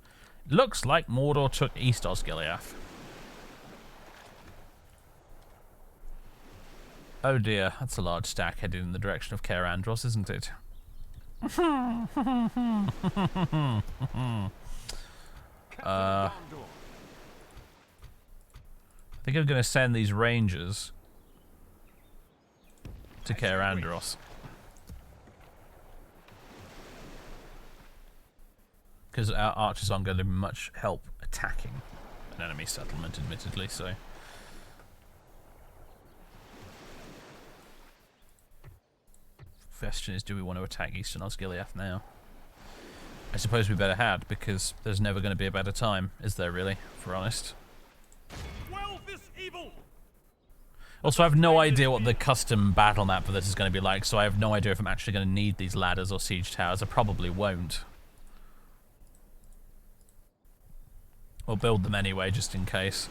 Looks like Mordor took East Osgiliath. Oh dear, that's a large stack headed in the direction of Caer Andros, isn't it? I think I'm going to send these rangers to Caer Andros. Because our archers aren't going to be much help attacking an enemy settlement, admittedly, so... Question is, do we want to attack Eastern Osgiliath now? I suppose we better had, because there's never going to be a better time, is there really, if we're honest? Quell this evil. Also, I have no idea what the custom battle map for this is going to be like, so I have no idea if I'm actually going to need these ladders or siege towers. I probably won't. We'll build them anyway, just in case.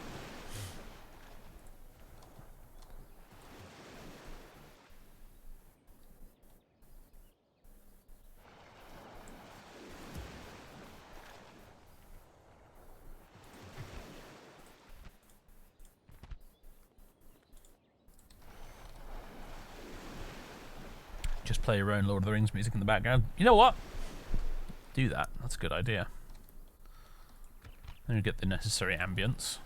Just play your own Lord of the Rings music in the background. You know what? Do that. That's a good idea. Then you get the necessary ambience.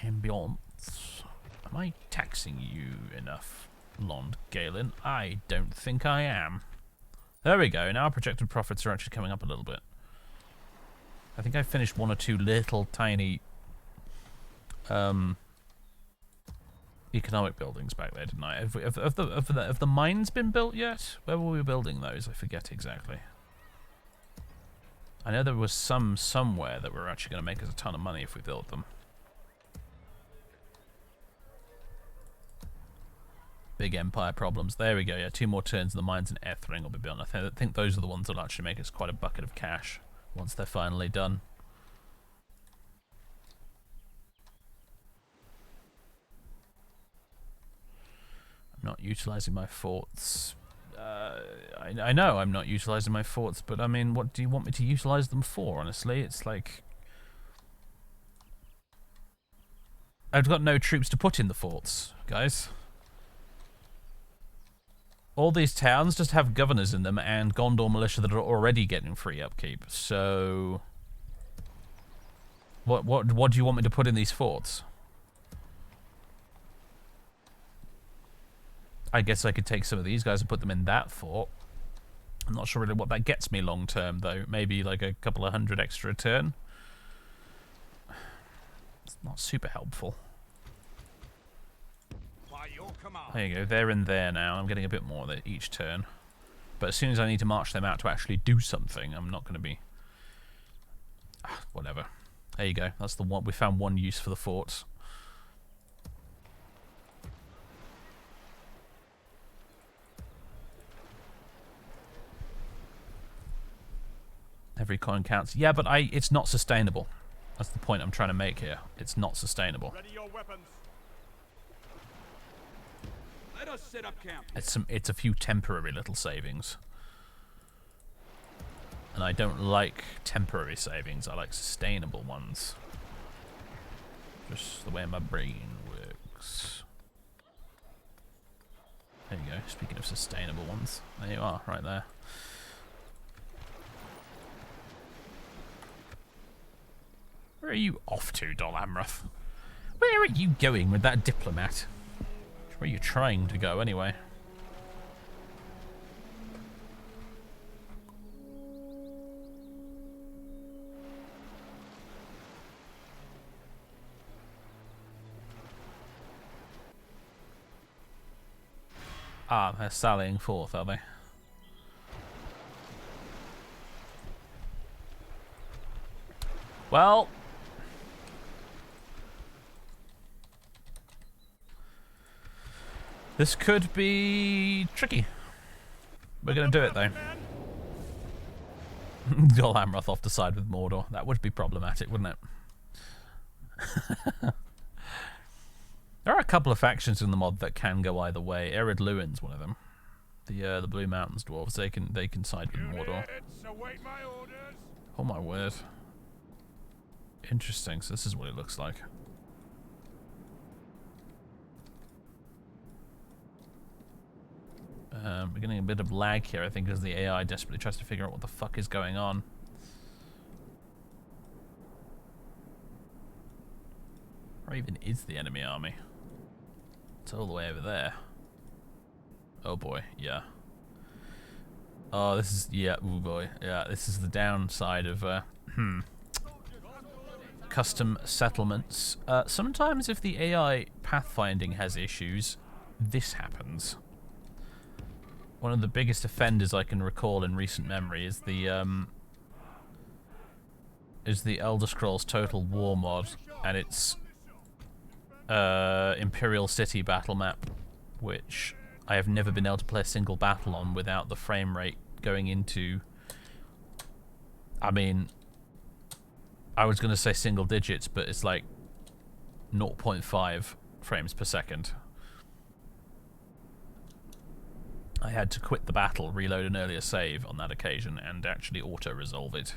Ambience. Am I taxing you enough, Lond Galen? I don't think I am. There we go. Now our projected profits are actually coming up a little bit. I think I finished 1 or 2 little tiny economic buildings back there, didn't I? Have the mines been built yet? Where were we building those? I forget exactly. I know there was some somewhere that were actually going to make us a ton of money if we built them. Big empire problems. There we go. Yeah, 2 more turns and the mines in Ethring will be built. I think those are the ones that will actually make us quite a bucket of cash once they're finally done. Not utilizing my forts. I know I'm not utilizing my forts, but I mean, what do you want me to utilize them for, honestly? It's like... I've got no troops to put in the forts, guys. All these towns just have governors in them and Gondor militia that are already getting free upkeep, so... What do you want me to put in these forts? I guess I could take some of these guys and put them in that fort. I'm not sure really what that gets me long term, though. Maybe like a couple of 100 extra a turn. It's not super helpful. By your command. There you go. They're in there now. I'm getting a bit more each turn. But as soon as I need to march them out to actually do something, I'm not going to be... whatever. There you go. That's the one. We found one use for the forts. Every coin counts. Yeah, but it's not sustainable. That's the point I'm trying to make here. It's not sustainable. Ready your weapons. Let us set up camp. It's a few temporary little savings. And I don't like temporary savings. I like sustainable ones. Just the way my brain works. There you go. Speaking of sustainable ones. There you are, right there. Where are you off to, Dol Amroth? Where are you going with that diplomat? Where are you trying to go, anyway? Ah, they're sallying forth, are they? Well, this could be tricky. We're going to do it, though. You'll Amroth off to side with Mordor. That would be problematic, wouldn't it? There are a couple of factions in the mod that can go either way. Ered Luin's one of them. The Blue Mountains dwarves. They can side with Mordor. Oh my word. Interesting. So this is what it looks like. We're getting a bit of lag here, I think, as the AI desperately tries to figure out what the fuck is going on. Where even is the enemy army? It's all the way over there. Oh boy, yeah. Oh, this is, yeah, oh boy, yeah, this is the downside of, custom settlements. Sometimes if the AI pathfinding has issues, this happens. One of the biggest offenders I can recall in recent memory is the Elder Scrolls Total War mod, and its Imperial City battle map, which I have never been able to play a single battle on without the frame rate going into, I mean, I was going to say single digits, but it's like 0.5 frames per second. I had to quit the battle, reload an earlier save on that occasion, and actually auto-resolve it.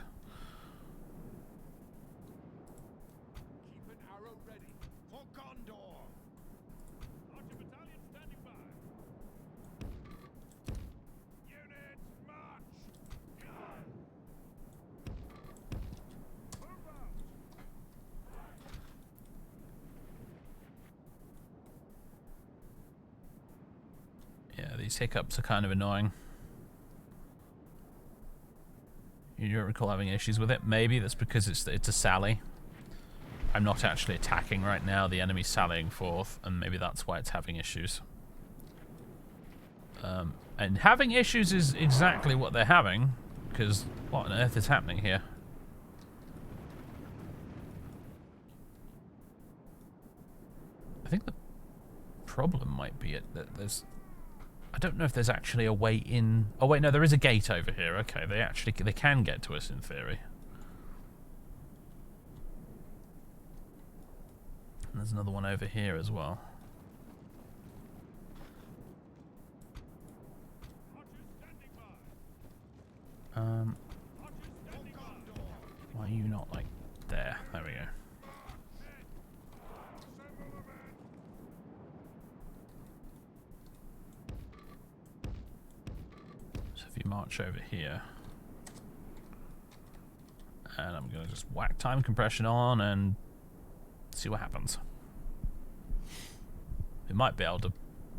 Keep an arrow ready for Gondor. Archer battalion standing by. Units march. Move out. Yeah, these hiccups are kind of annoying. You don't recall having issues with it? Maybe that's because it's a sally. I'm not actually attacking right now. The enemy's sallying forth, and maybe that's why it's having issues. And having issues is exactly what they're having, because what on earth is happening here? I think the problem might be that there's... I don't know if there's actually a way in... Oh wait, no, there is a gate over here. Okay, they can get to us in theory. And there's another one over here as well. Why are you not like there? There we go. So if you march over here, and I'm gonna just whack time compression on and see what happens. We might be able to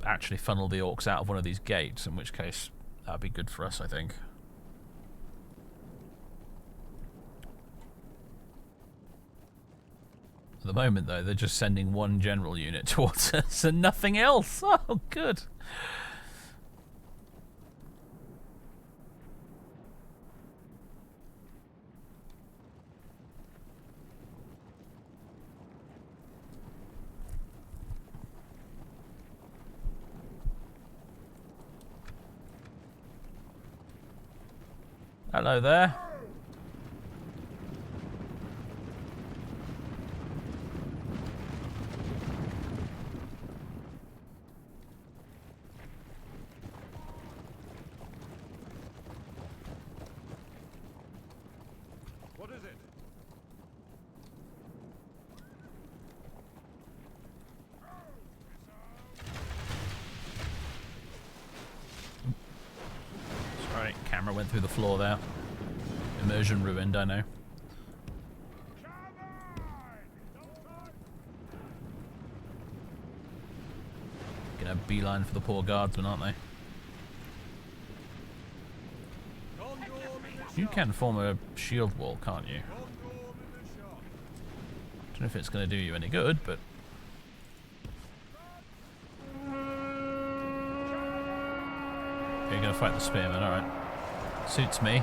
actually funnel the orcs out of one of these gates, in which case that'd be good for us, I think. At the moment, though, they're just sending one general unit towards us and nothing else. Oh, good. Hello there. What is it? Sorry, camera went through the floor there. Immersion ruined, I know. Gonna beeline for the poor guardsmen, aren't they? You can form a shield wall, can't you? Don't know if it's gonna do you any good, but fight the spearmen, alright. Suits me.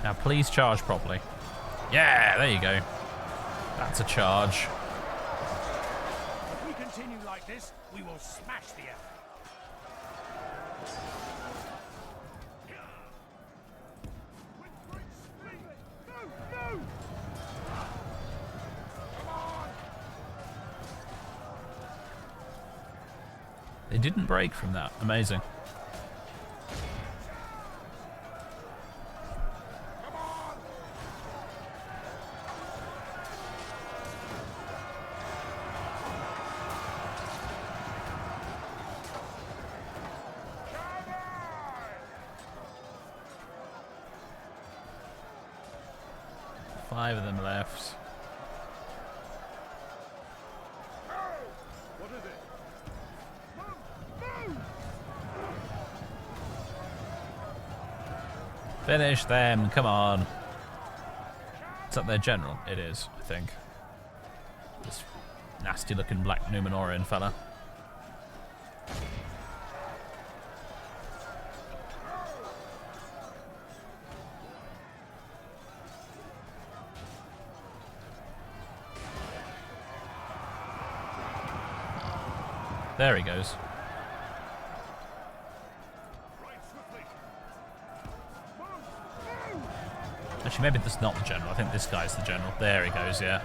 Now please charge properly. Yeah, there you go. That's a charge. If we continue like this, we will smash the enemy. They didn't break from that. Amazing. Five of them left. What is it? Finish them, come on. Is that their general? It is, I think. This nasty looking black Numenorian fella. There he goes. Actually, maybe this is not the general. I think this guy's the general. There he goes, yeah.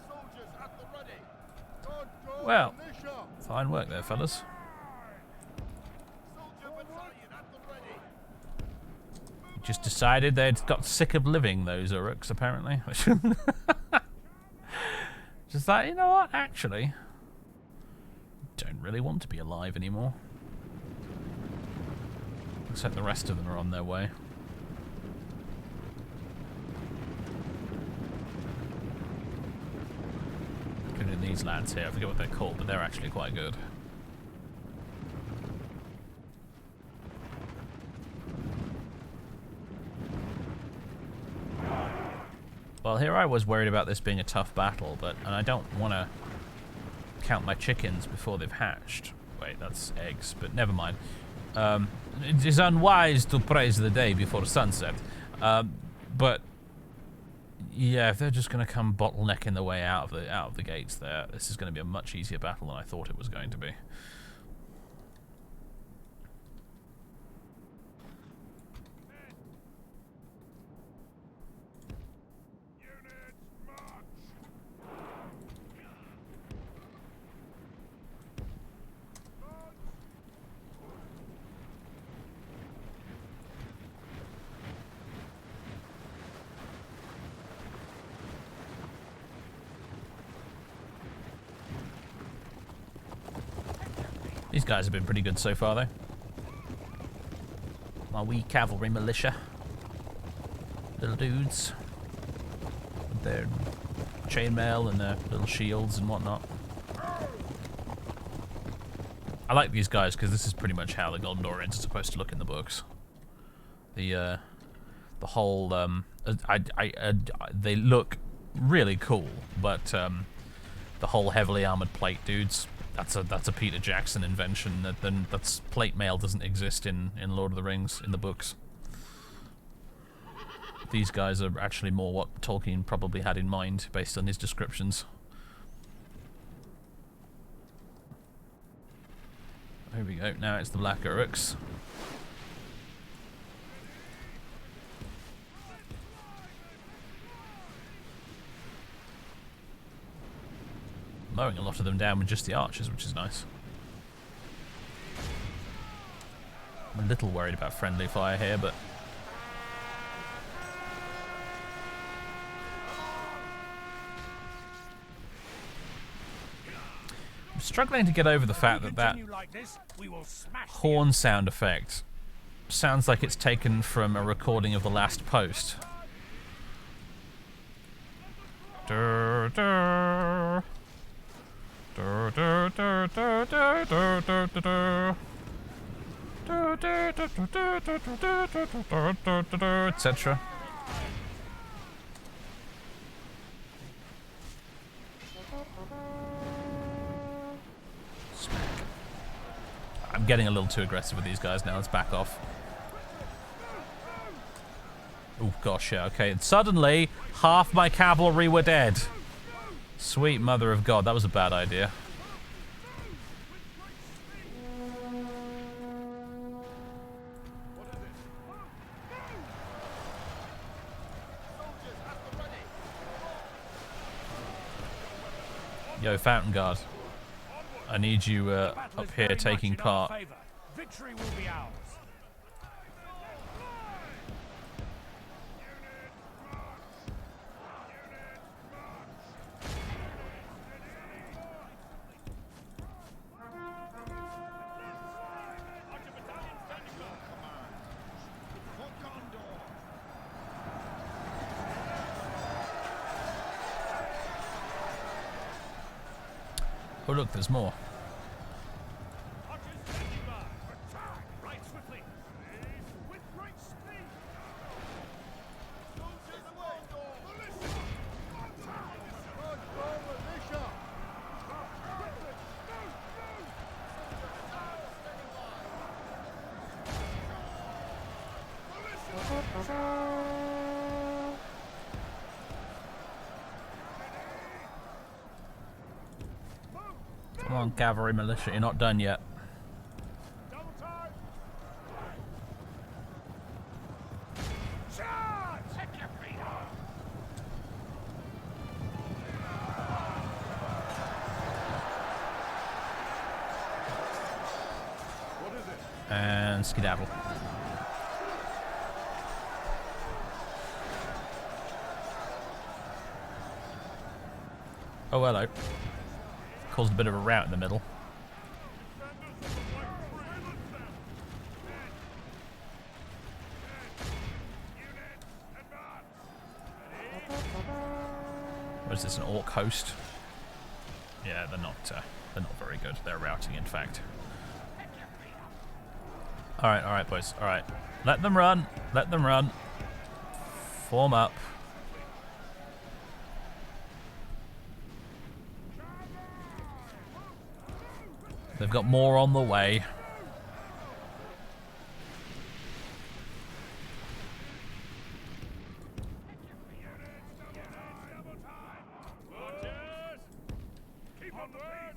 Soldiers at the ready. God, go, Well, militia. fine work there, fellas. Soldier battalion at the ready. Just decided they'd got sick of living, those Uruks, apparently. Just like, you know what, actually, don't really want to be alive anymore. Except the rest of them are on their way. Including these lads here, I forget what they're called, but they're actually quite good. Well, here I was worried about this being a tough battle, and I don't want to count my chickens before they've hatched. Wait, that's eggs, but never mind. It is unwise to praise the day before sunset. But yeah, if they're just going to come bottlenecking the way out of the gates there, this is going to be a much easier battle than I thought it was going to be. These guys have been pretty good so far, though. My wee cavalry militia. Little dudes. With their chainmail and their little shields and whatnot. I like these guys because this is pretty much how the Gondorians are supposed to look in the books. The whole they look really cool, but the whole heavily armored plate dudes. That's a Peter Jackson invention. That's plate mail doesn't exist in Lord of the Rings in the books. These guys are actually more what Tolkien probably had in mind based on his descriptions. Here we go. Now it's the Black Uruks. Mowing a lot of them down with just the archers, which is nice. I'm a little worried about friendly fire here, but I'm struggling to get over the fact that horn sound effect sounds like it's taken from a recording of The Last Post. Dur, dur. Dur, dur, dur, dur, dur, dur, dur, dur. Etc. I'm getting a little too aggressive with these guys now. Let's back off. Oh gosh, yeah, okay. And suddenly, half my cavalry were dead. Sweet mother of God, that was a bad idea. Yo, Fountain Guard. I need you up here taking part. Victory will be ours. Oh look, there's more. Right swiftly. With great speed. Come on, cavalry militia, you're not done yet. Double time. Charge! Take your feet off. What is it? And skedaddle. Oh, hello. Caused a bit of a rout in the middle. What is this, an orc host? Yeah, they're not very good. They're routing, in fact. Alright, boys. Alright. Let them run. Let them run. Form up. They've got more on the way. Keep on the pace.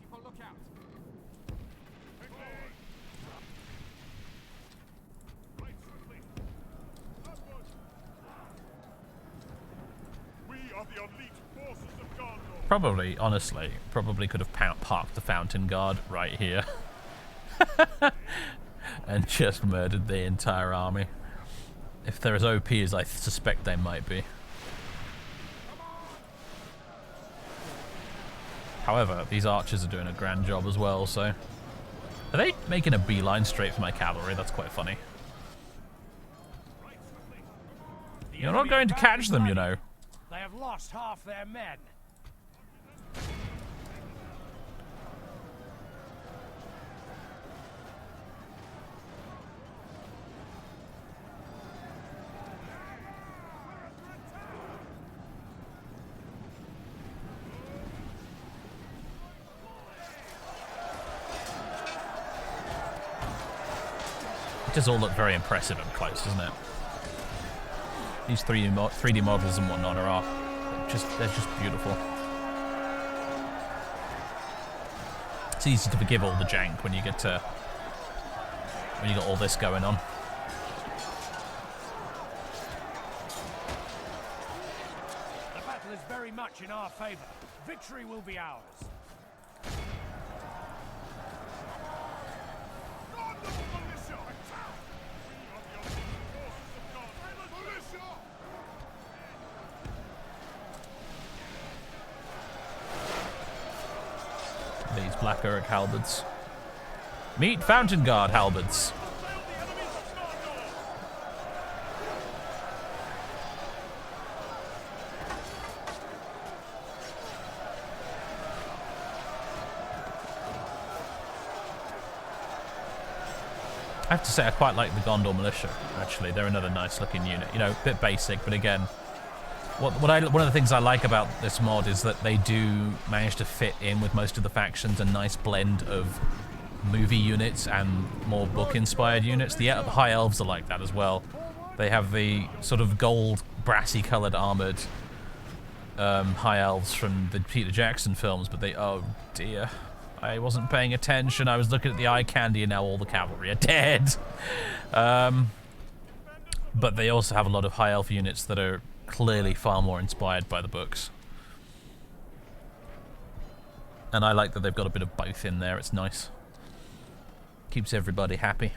Keep a lookout. Right swiftly. Upward. We are the elite forces of Gondor. Probably, honestly, could have parked the Fountain Guard right here. And just murdered the entire army. If they're as OP as I suspect they might be. However, these archers are doing a grand job as well, so... Are they making a beeline straight for my cavalry? That's quite funny. You're not going to catch them, you know. They have lost half their men. It does all look very impressive up close, doesn't it? These 3D models and whatnot are they're just beautiful. It's easy to forgive all the jank when you got all this going on. The battle is very much in our favor. Victory will be ours. These Black Uruk halberds. Meet Fountain Guard halberds. I have to say I quite like the Gondor Militia, actually. They're another nice looking unit. You know, a bit basic, but again, one of the things I like about this mod is that they do manage to fit in with most of the factions a nice blend of movie units and more book-inspired units. The High Elves are like that as well. They have the sort of gold, brassy-coloured armoured High Elves from the Peter Jackson films, but they... Oh, dear. I wasn't paying attention. I was looking at the eye candy, and now all the cavalry are dead. But they also have a lot of High Elf units that are clearly far more inspired by the books. And I like that they've got a bit of both in there. It's nice. Keeps everybody happy.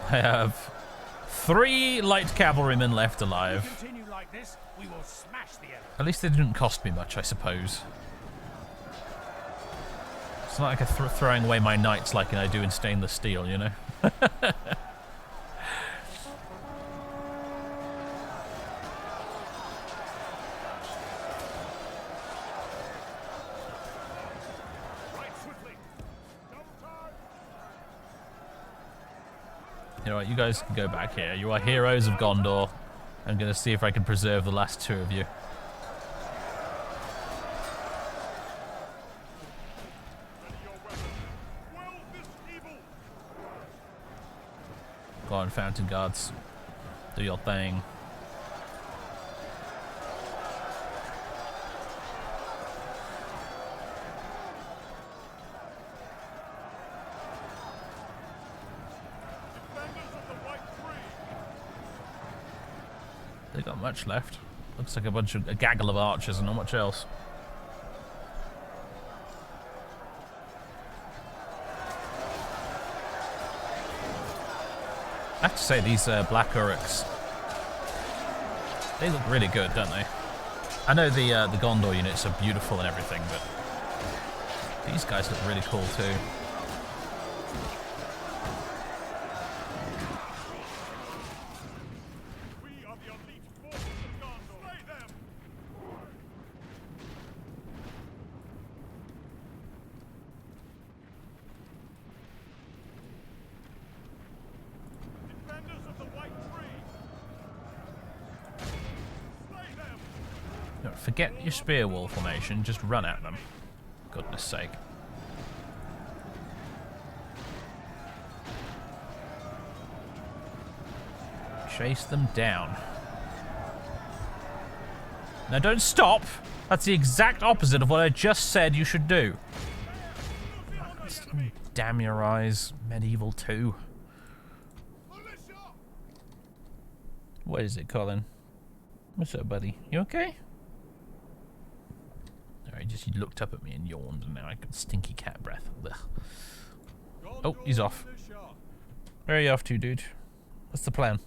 I have 3 light cavalrymen left alive. Continue like this, we will smash the enemy. At least they didn't cost me much, I suppose. It's not like I'm throwing away my knights like I do in stainless steel, you know? You know what, you guys can go back here. You are heroes of Gondor. I'm going to see if I can preserve the last 2 of you. Go on, Fountain Guards. Do your thing. They got much left. Looks like a gaggle of archers and not much else. I have to say, these Black Uruks, they look really good, don't they? I know the Gondor units are beautiful and everything, but these guys look really cool too. Forget your spear wall formation, just run at them. Goodness sake. Chase them down. Now don't stop! That's the exact opposite of what I just said you should do. Damn your eyes, Medieval 2. What is it, Colin? What's up, buddy? You okay? He looked up at me and yawned, and now I got stinky cat breath. Ugh. Oh, he's off. Where are you off to, dude? What's the plan?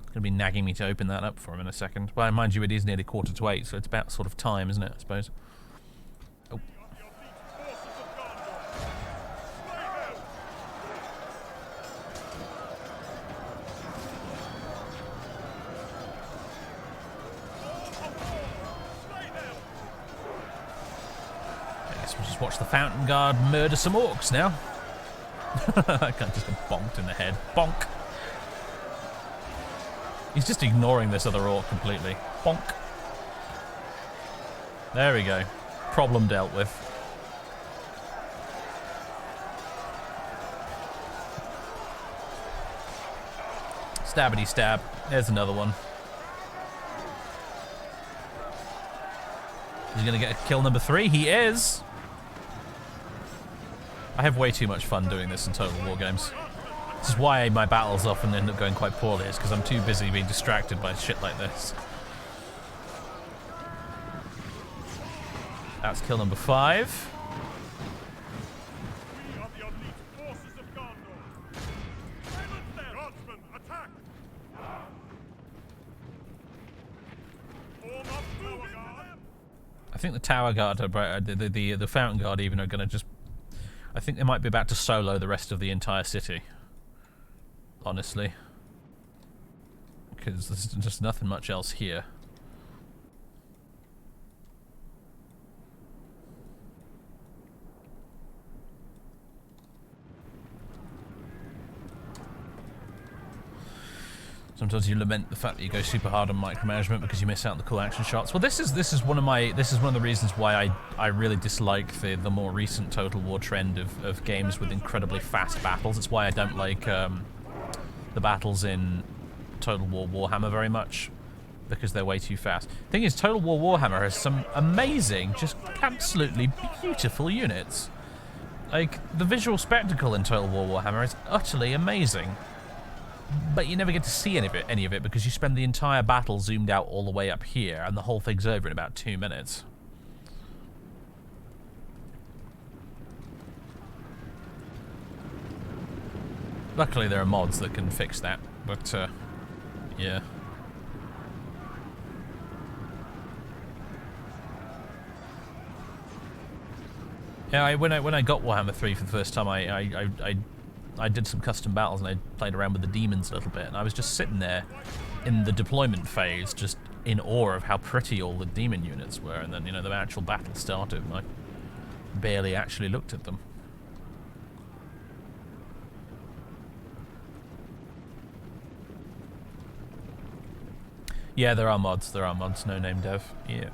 Gonna be nagging me to open that up for him in a second. Well, mind you, it is nearly 7:45, so it's about sort of time, isn't it, I suppose? Oh. Just watch the Fountain Guard murder some orcs now. That guy just got bonked in the head. Bonk! He's just ignoring this other orc completely. Bonk! There we go. Problem dealt with. Stabbity stab. There's another one. He's gonna get kill number 3. He is! I have way too much fun doing this in Total War games. This is why my battles often end up going quite poorly, is because I'm too busy being distracted by shit like this. That's kill number 5. We are the elite forces of Gondor. Silence them! Guardsmen, attack! I think the Tower Guard, the Fountain Guard even are going to just... I think they might be about to solo the rest of the entire city. Honestly. Because there's just nothing much else here. Sometimes you lament the fact that you go super hard on micromanagement because you miss out on the cool action shots. Well, this is one of the reasons why I really dislike the more recent Total War trend of games with incredibly fast battles. It's why I don't like the battles in Total War Warhammer very much, because they're way too fast. Thing is, Total War Warhammer has some amazing, just absolutely beautiful units. Like, the visual spectacle in Total War Warhammer is utterly amazing. But you never get to see any of it because you spend the entire battle zoomed out all the way up here, and the whole thing's over in about 2 minutes. Luckily there are mods that can fix that, but yeah. Yeah, when I got Warhammer 3 for the first time, I did some custom battles and I played around with the demons a little bit, and I was just sitting there in the deployment phase, just in awe of how pretty all the demon units were, and then, you know, the actual battle started and I barely actually looked at them. Yeah, there are mods, no name dev. Yeah.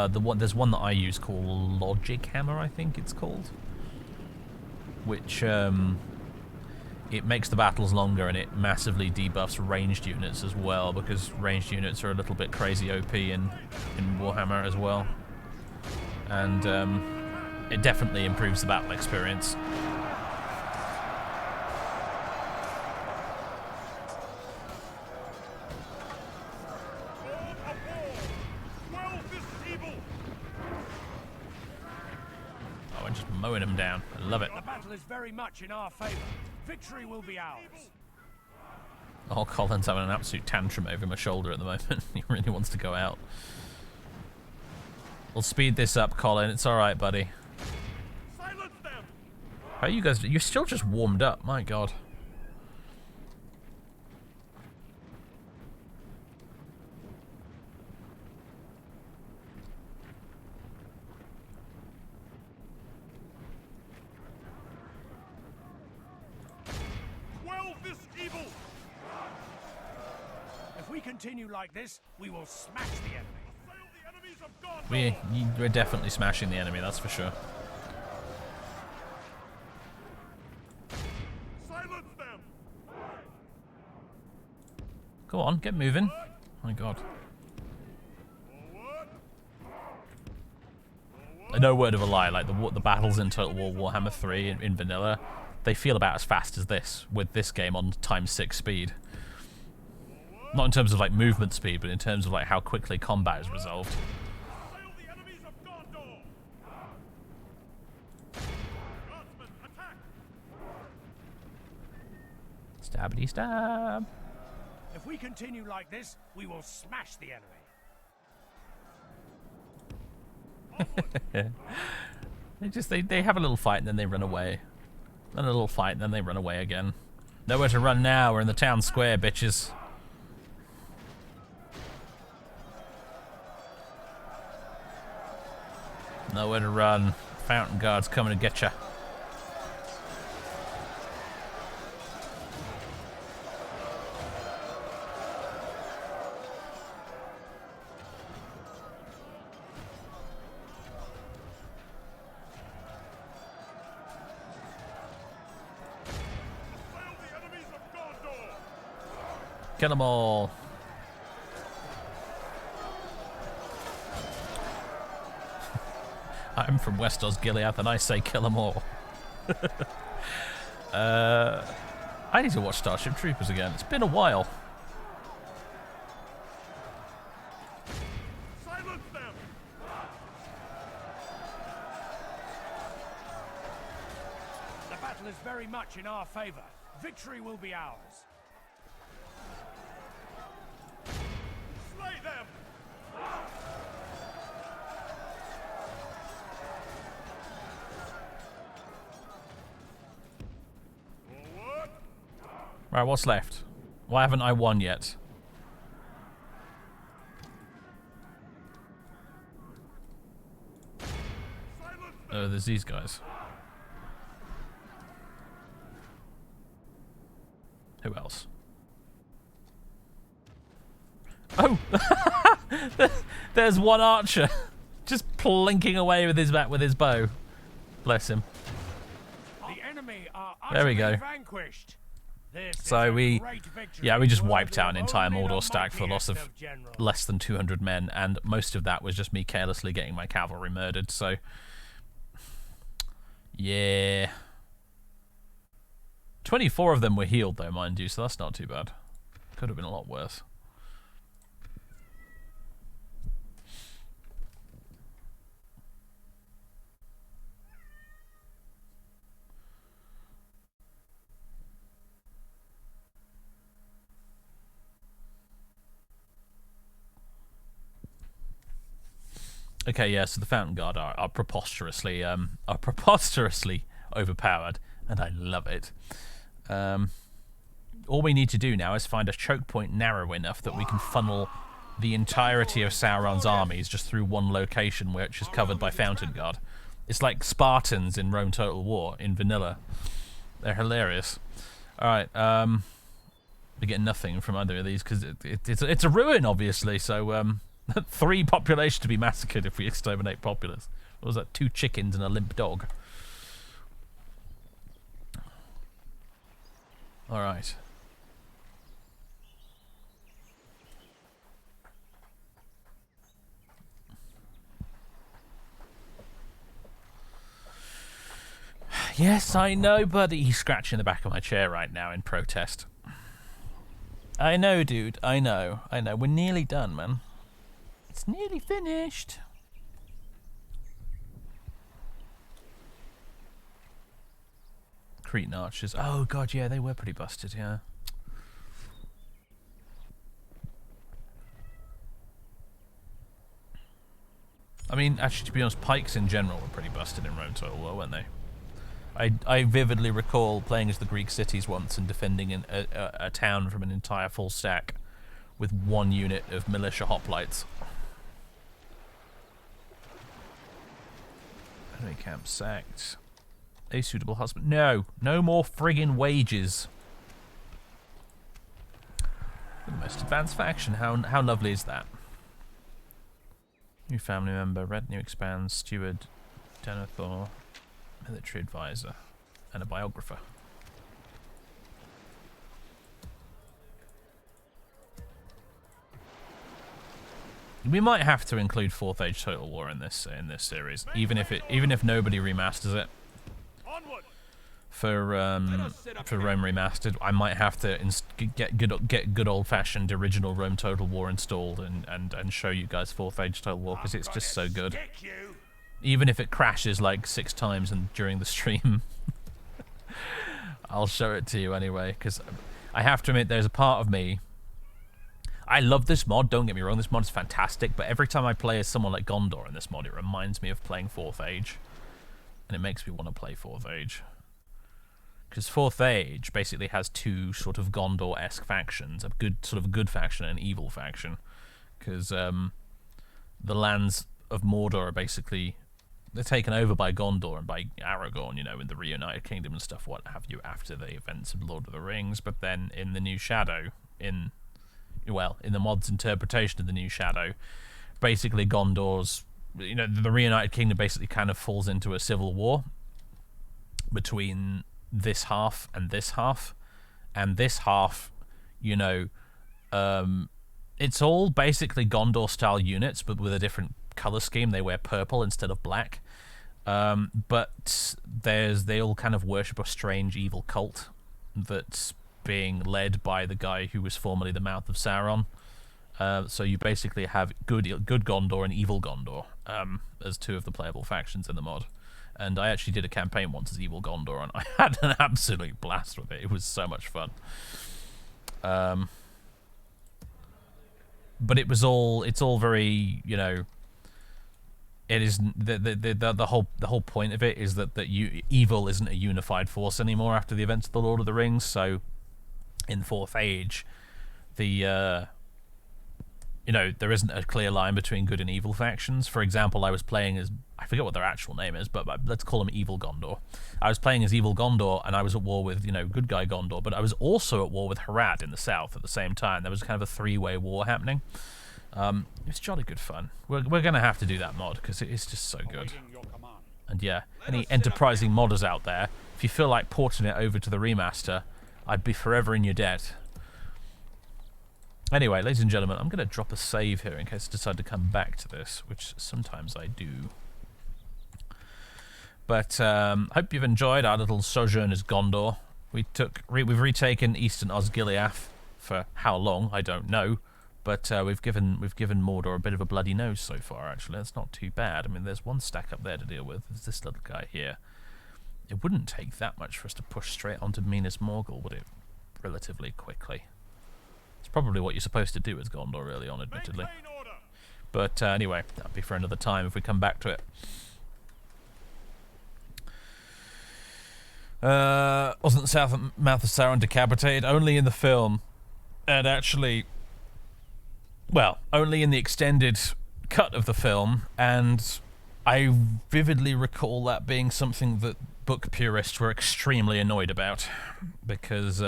There's one that I use called Logic Hammer, I think it's called, which it makes the battles longer, and it massively debuffs ranged units as well, because ranged units are a little bit crazy OP in Warhammer as well. And it definitely improves the battle experience. Oh, I'm just mowing them down. I love it. The battle is very much in our favor. Victory will be ours. Oh, Colin's having an absolute tantrum over my shoulder at the moment. He really wants to go out. We'll speed this up, Colin. It's alright, buddy. Silence them! How are you guys? You're still just warmed up. My God. If we continue like this, we will smash the enemy. We're definitely smashing the enemy, that's for sure. Silence them! Go on, get moving. My God. No word of a lie, like the battles in Total War Warhammer 3 in vanilla, they feel about as fast as this, with this game on ×6 speed. Not in terms of like movement speed, but in terms of like how quickly combat is resolved. Stabbity stab. If we continue like this, we will smash the enemy. They have a little fight and then they run away. Then a little fight and then they run away again. Nowhere to run now, we're in the town square, bitches. Nowhere to run. Fountain Guard's coming to get ya. Kill them all. I'm from West Osgiliath and I say kill them all. I need to watch Starship Troopers again. It's been a while. Silence them! The battle is very much in our favor. Victory will be ours. Slay them! Right, what's left? Why haven't I won yet? Oh, there's these guys. Who else? Oh! There's one archer just plinking away with his bow. Bless him. The enemy are There we go. vanquished. This So is a we great victory, Yeah, we just worthy wiped out an of entire only the Mordor stack for the loss of mightiest generals. less than 200 men, and most of that was just me carelessly getting my cavalry murdered, so... Yeah... 24 of them were healed, though, mind you, so that's not too bad. Could have been a lot worse. Okay, yeah, so the Fountain Guard are preposterously overpowered, and I love it. All we need to do now is find a choke point narrow enough that we can funnel the entirety of Sauron's armies just through one location which is covered by Fountain Guard. It's like Spartans in Rome Total War in vanilla. They're hilarious. Alright, we get nothing from either of these because it's a ruin, obviously, so 3 population to be massacred if we exterminate populace. What was that? 2 chickens and a limp dog. Alright. Yes, I know, buddy. He's scratching the back of my chair right now in protest. I know, dude. I know. We're nearly done, man. It's nearly finished. Cretan archers. Oh, God, yeah, they were pretty busted, yeah. I mean, actually, to be honest, pikes in general were pretty busted in Rome Total War, weren't they? I vividly recall playing as the Greek cities once and defending a town from an entire full stack with 1 unit of militia hoplites. Enemy camp sacked. A suitable husband. No more friggin' wages. The most advanced faction. How lovely is that? New family member. Retinue expands. Steward. Denethor. Military advisor. And a biographer. We might have to include 4th Age Total War in this series, even if nobody remasters it. For Rome Remastered, I might have to get good old-fashioned original Rome Total War installed and show you guys 4th Age Total War because it's just so good. Even if it crashes like 6 times during the stream, I'll show it to you anyway. Because I have to admit, there's a part of me. I love this mod. Don't get me wrong, this mod is fantastic. But every time I play as someone like Gondor in this mod, it reminds me of playing 4th Age, and it makes me want to play 4th Age. Because 4th Age basically has 2 sort of Gondor-esque factions, a good faction and an evil faction. Because the lands of Mordor are basically, they're taken over by Gondor and by Aragorn, you know, in the reunited kingdom and stuff, what have you, after the events of Lord of the Rings. But then in the New Shadow, in the mod's interpretation of the New Shadow, basically Gondor's, you know, the reunited kingdom basically kind of falls into a civil war between this half and this half, and this half, you know, it's all basically Gondor style units but with a different color scheme. They wear purple instead of black, but they all kind of worship a strange evil cult that's being led by the guy who was formerly the Mouth of Sauron. So you basically have good Gondor and evil Gondor as 2 of the playable factions in the mod. And I actually did a campaign once as Evil Gondor, and I had an absolute blast with it. It was so much fun. But it's all very, you know, it is the whole point of it is that evil isn't a unified force anymore after the events of the Lord of the Rings. So in Fourth Age, the there isn't a clear line between good and evil factions. For example, I was playing as, I forget what their actual name is, but let's call them Evil Gondor. I was playing as Evil Gondor, and I was at war with, good guy Gondor, but I was also at war with Harad in the south at the same time. There was kind of a three-way war happening. It's jolly good fun. We're going to have to do that mod, because it is just so good. And yeah, any enterprising modders out there, if you feel like porting it over to the remaster, I'd be forever in your debt. Anyway, ladies and gentlemen, I'm going to drop a save here in case I decide to come back to this, which sometimes I do. But hope you've enjoyed our little sojourn as Gondor. We've retaken Eastern Osgiliath for how long, I don't know. But we've given Mordor a bit of a bloody nose so far, actually. That's not too bad. I mean, there's one stack up there to deal with. There's this little guy here. It wouldn't take that much for us to push straight onto Minas Morgul, would it? Relatively quickly. It's probably what you're supposed to do as Gondor early on, admittedly. But anyway, that'll be for another time if we come back to it. Wasn't the mouth of Sauron decapitated? Only in the film. And actually, well, only in the extended cut of the film. And I vividly recall that being something that book purists were extremely annoyed about. Because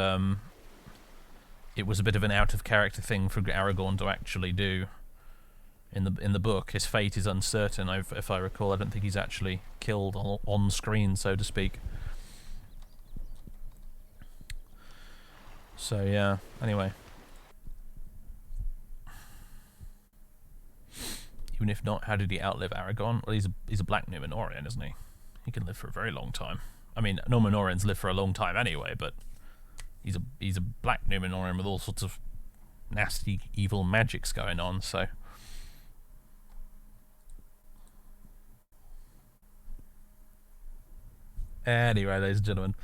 it was a bit of an out-of-character thing for Aragorn to actually do. In the book, his fate is uncertain. If I recall, I don't think he's actually killed on screen, so to speak. So yeah. Anyway, even if not, how did he outlive Aragorn? Well, he's a Black Númenórean, isn't he? He can live for a very long time. I mean, Númenóreans live for a long time anyway, but he's a Black Númenórean with all sorts of nasty, evil magics going on. So. Anyway, ladies and gentlemen,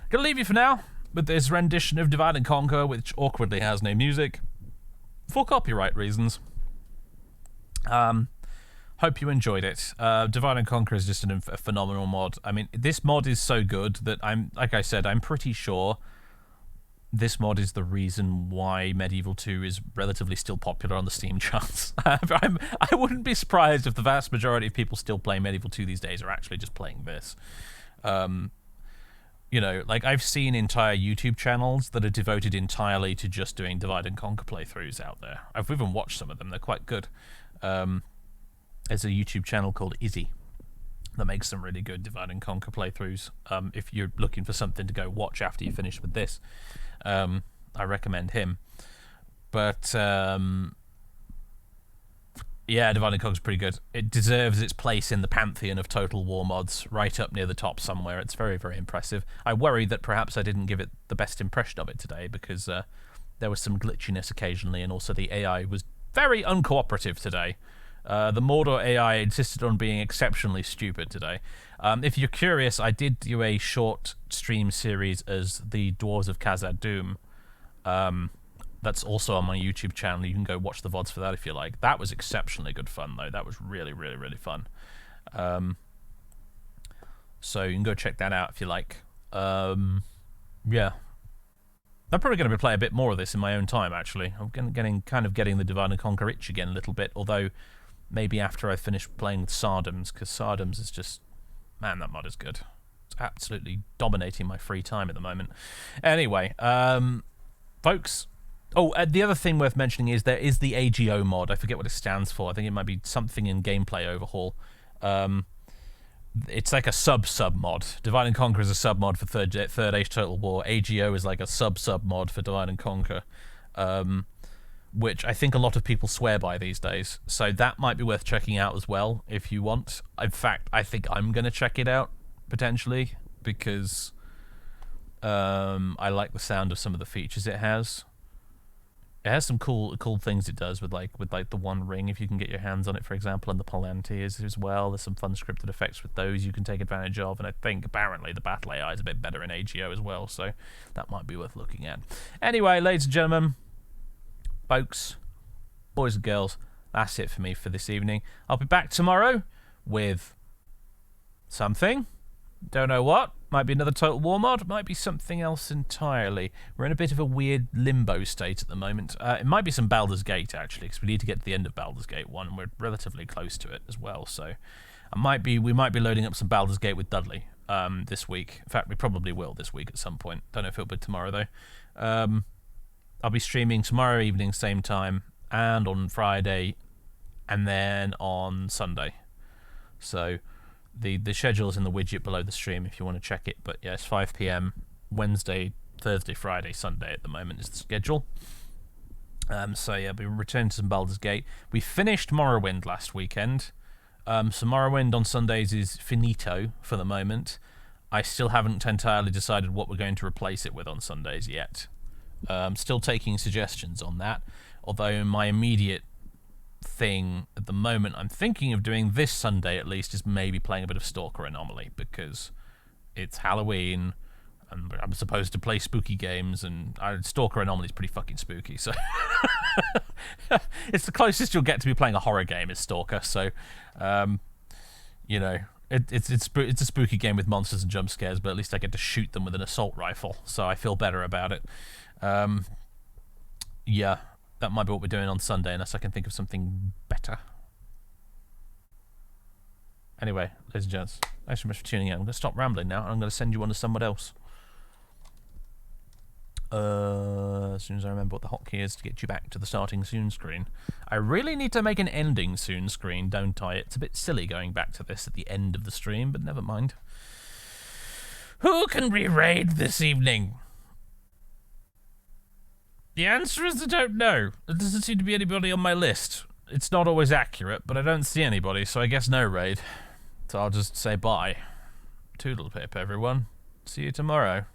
gonna leave you for now with this rendition of Divide and Conquer, which awkwardly has no music for copyright reasons. Hope you enjoyed it. Divide and Conquer is just a phenomenal mod. I mean, this mod is so good that like I said, I'm pretty sure this mod is the reason why Medieval 2 is relatively still popular on the Steam charts. I wouldn't be surprised if the vast majority of people still playing Medieval 2 these days are actually just playing this. Like I've seen entire YouTube channels that are devoted entirely to just doing Divide and Conquer playthroughs out there. I've even watched some of them. They're quite good. There's a YouTube channel called Izzy that makes some really good Divide and Conquer playthroughs. If you're looking for something to go watch after you finish with this, I recommend him. But yeah, Divide and Conquer is pretty good. It deserves its place in the pantheon of Total War mods, right up near the top somewhere. It's very, very impressive. I worry that perhaps I didn't give it the best impression of it today, because there was some glitchiness occasionally, and also the AI was very uncooperative today. The Mordor AI insisted on being exceptionally stupid today. If you're curious, I did do a short stream series as the Dwarves of Khazad-dûm. That's also on my YouTube channel. You can go watch the VODs for that if you like. That was exceptionally good fun, though. That was really, really, really fun. So you can go check that out if you like. Yeah. I'm probably going to play a bit more of this in my own time, actually. I'm getting the Divide and Conquer itch again a little bit, although maybe after I finish playing with Sardoms, because Sardoms is just... Man, that mod is good. It's absolutely dominating my free time at the moment. Anyway, folks... Oh, the other thing worth mentioning is there is the AGO mod. I forget what it stands for. I think it might be something in Gameplay Overhaul. It's like a sub mod. Divide and Conquer is a sub mod for Third Age Total War. AGO is like a sub mod for Divide and Conquer, which I think a lot of people swear by these days. So that might be worth checking out as well if you want. In fact, I think I'm going to check it out potentially, because I like the sound of some of the features it has. It has some cool things it does with the One Ring, if you can get your hands on it, for example, and the Palantirs as well. There's some fun scripted effects with those you can take advantage of, and I think apparently the battle AI is a bit better in AGO as well, so that might be worth looking at. Anyway, ladies and gentlemen, folks, boys and girls, that's it for me for this evening. I'll be back tomorrow with something, Don't know what. Might be another Total War mod. Might be something else entirely. We're in a bit of a weird limbo state at the moment. It might be some Baldur's Gate, actually, because we need to get to the end of Baldur's Gate 1, and we're relatively close to it as well. So we might be loading up some Baldur's Gate with Dudley this week. In fact, we probably will this week at some point. Don't know if it'll be tomorrow, though. I'll be streaming tomorrow evening, same time, and on Friday, and then on Sunday. So the schedule's in the widget below the stream if you want to check it. But yeah, it's 5 p.m. Wednesday, Thursday, Friday, Sunday at the moment is the schedule. So yeah, we returned to some Baldur's Gate. We finished Morrowind last weekend. So Morrowind on Sundays is finito for the moment. I still haven't entirely decided what we're going to replace it with on Sundays yet. Still taking suggestions on that. Although my immediate thing at the moment I'm thinking of doing this Sunday at least is maybe playing a bit of Stalker Anomaly, because it's Halloween and I'm supposed to play spooky games, and Stalker Anomaly is pretty fucking spooky, so it's the closest you'll get to be playing a horror game is Stalker. So you know, it's a spooky game with monsters and jump scares, but at least I get to shoot them with an assault rifle, so I feel better about it. Yeah, that might be what we're doing on Sunday, unless I can think of something better. Anyway, ladies and gents, thanks so much for tuning in. I'm going to stop rambling now, and I'm going to send you on to someone else. As soon as I remember what the hotkey is to get you back to the starting soon screen. I really need to make an ending soon screen, don't I? It's a bit silly going back to this at the end of the stream, but never mind. Who can we raid this evening? The answer is I don't know. There doesn't seem to be anybody on my list. It's not always accurate, but I don't see anybody, so I guess no raid. So I'll just say bye. Toodle pip, everyone. See you tomorrow.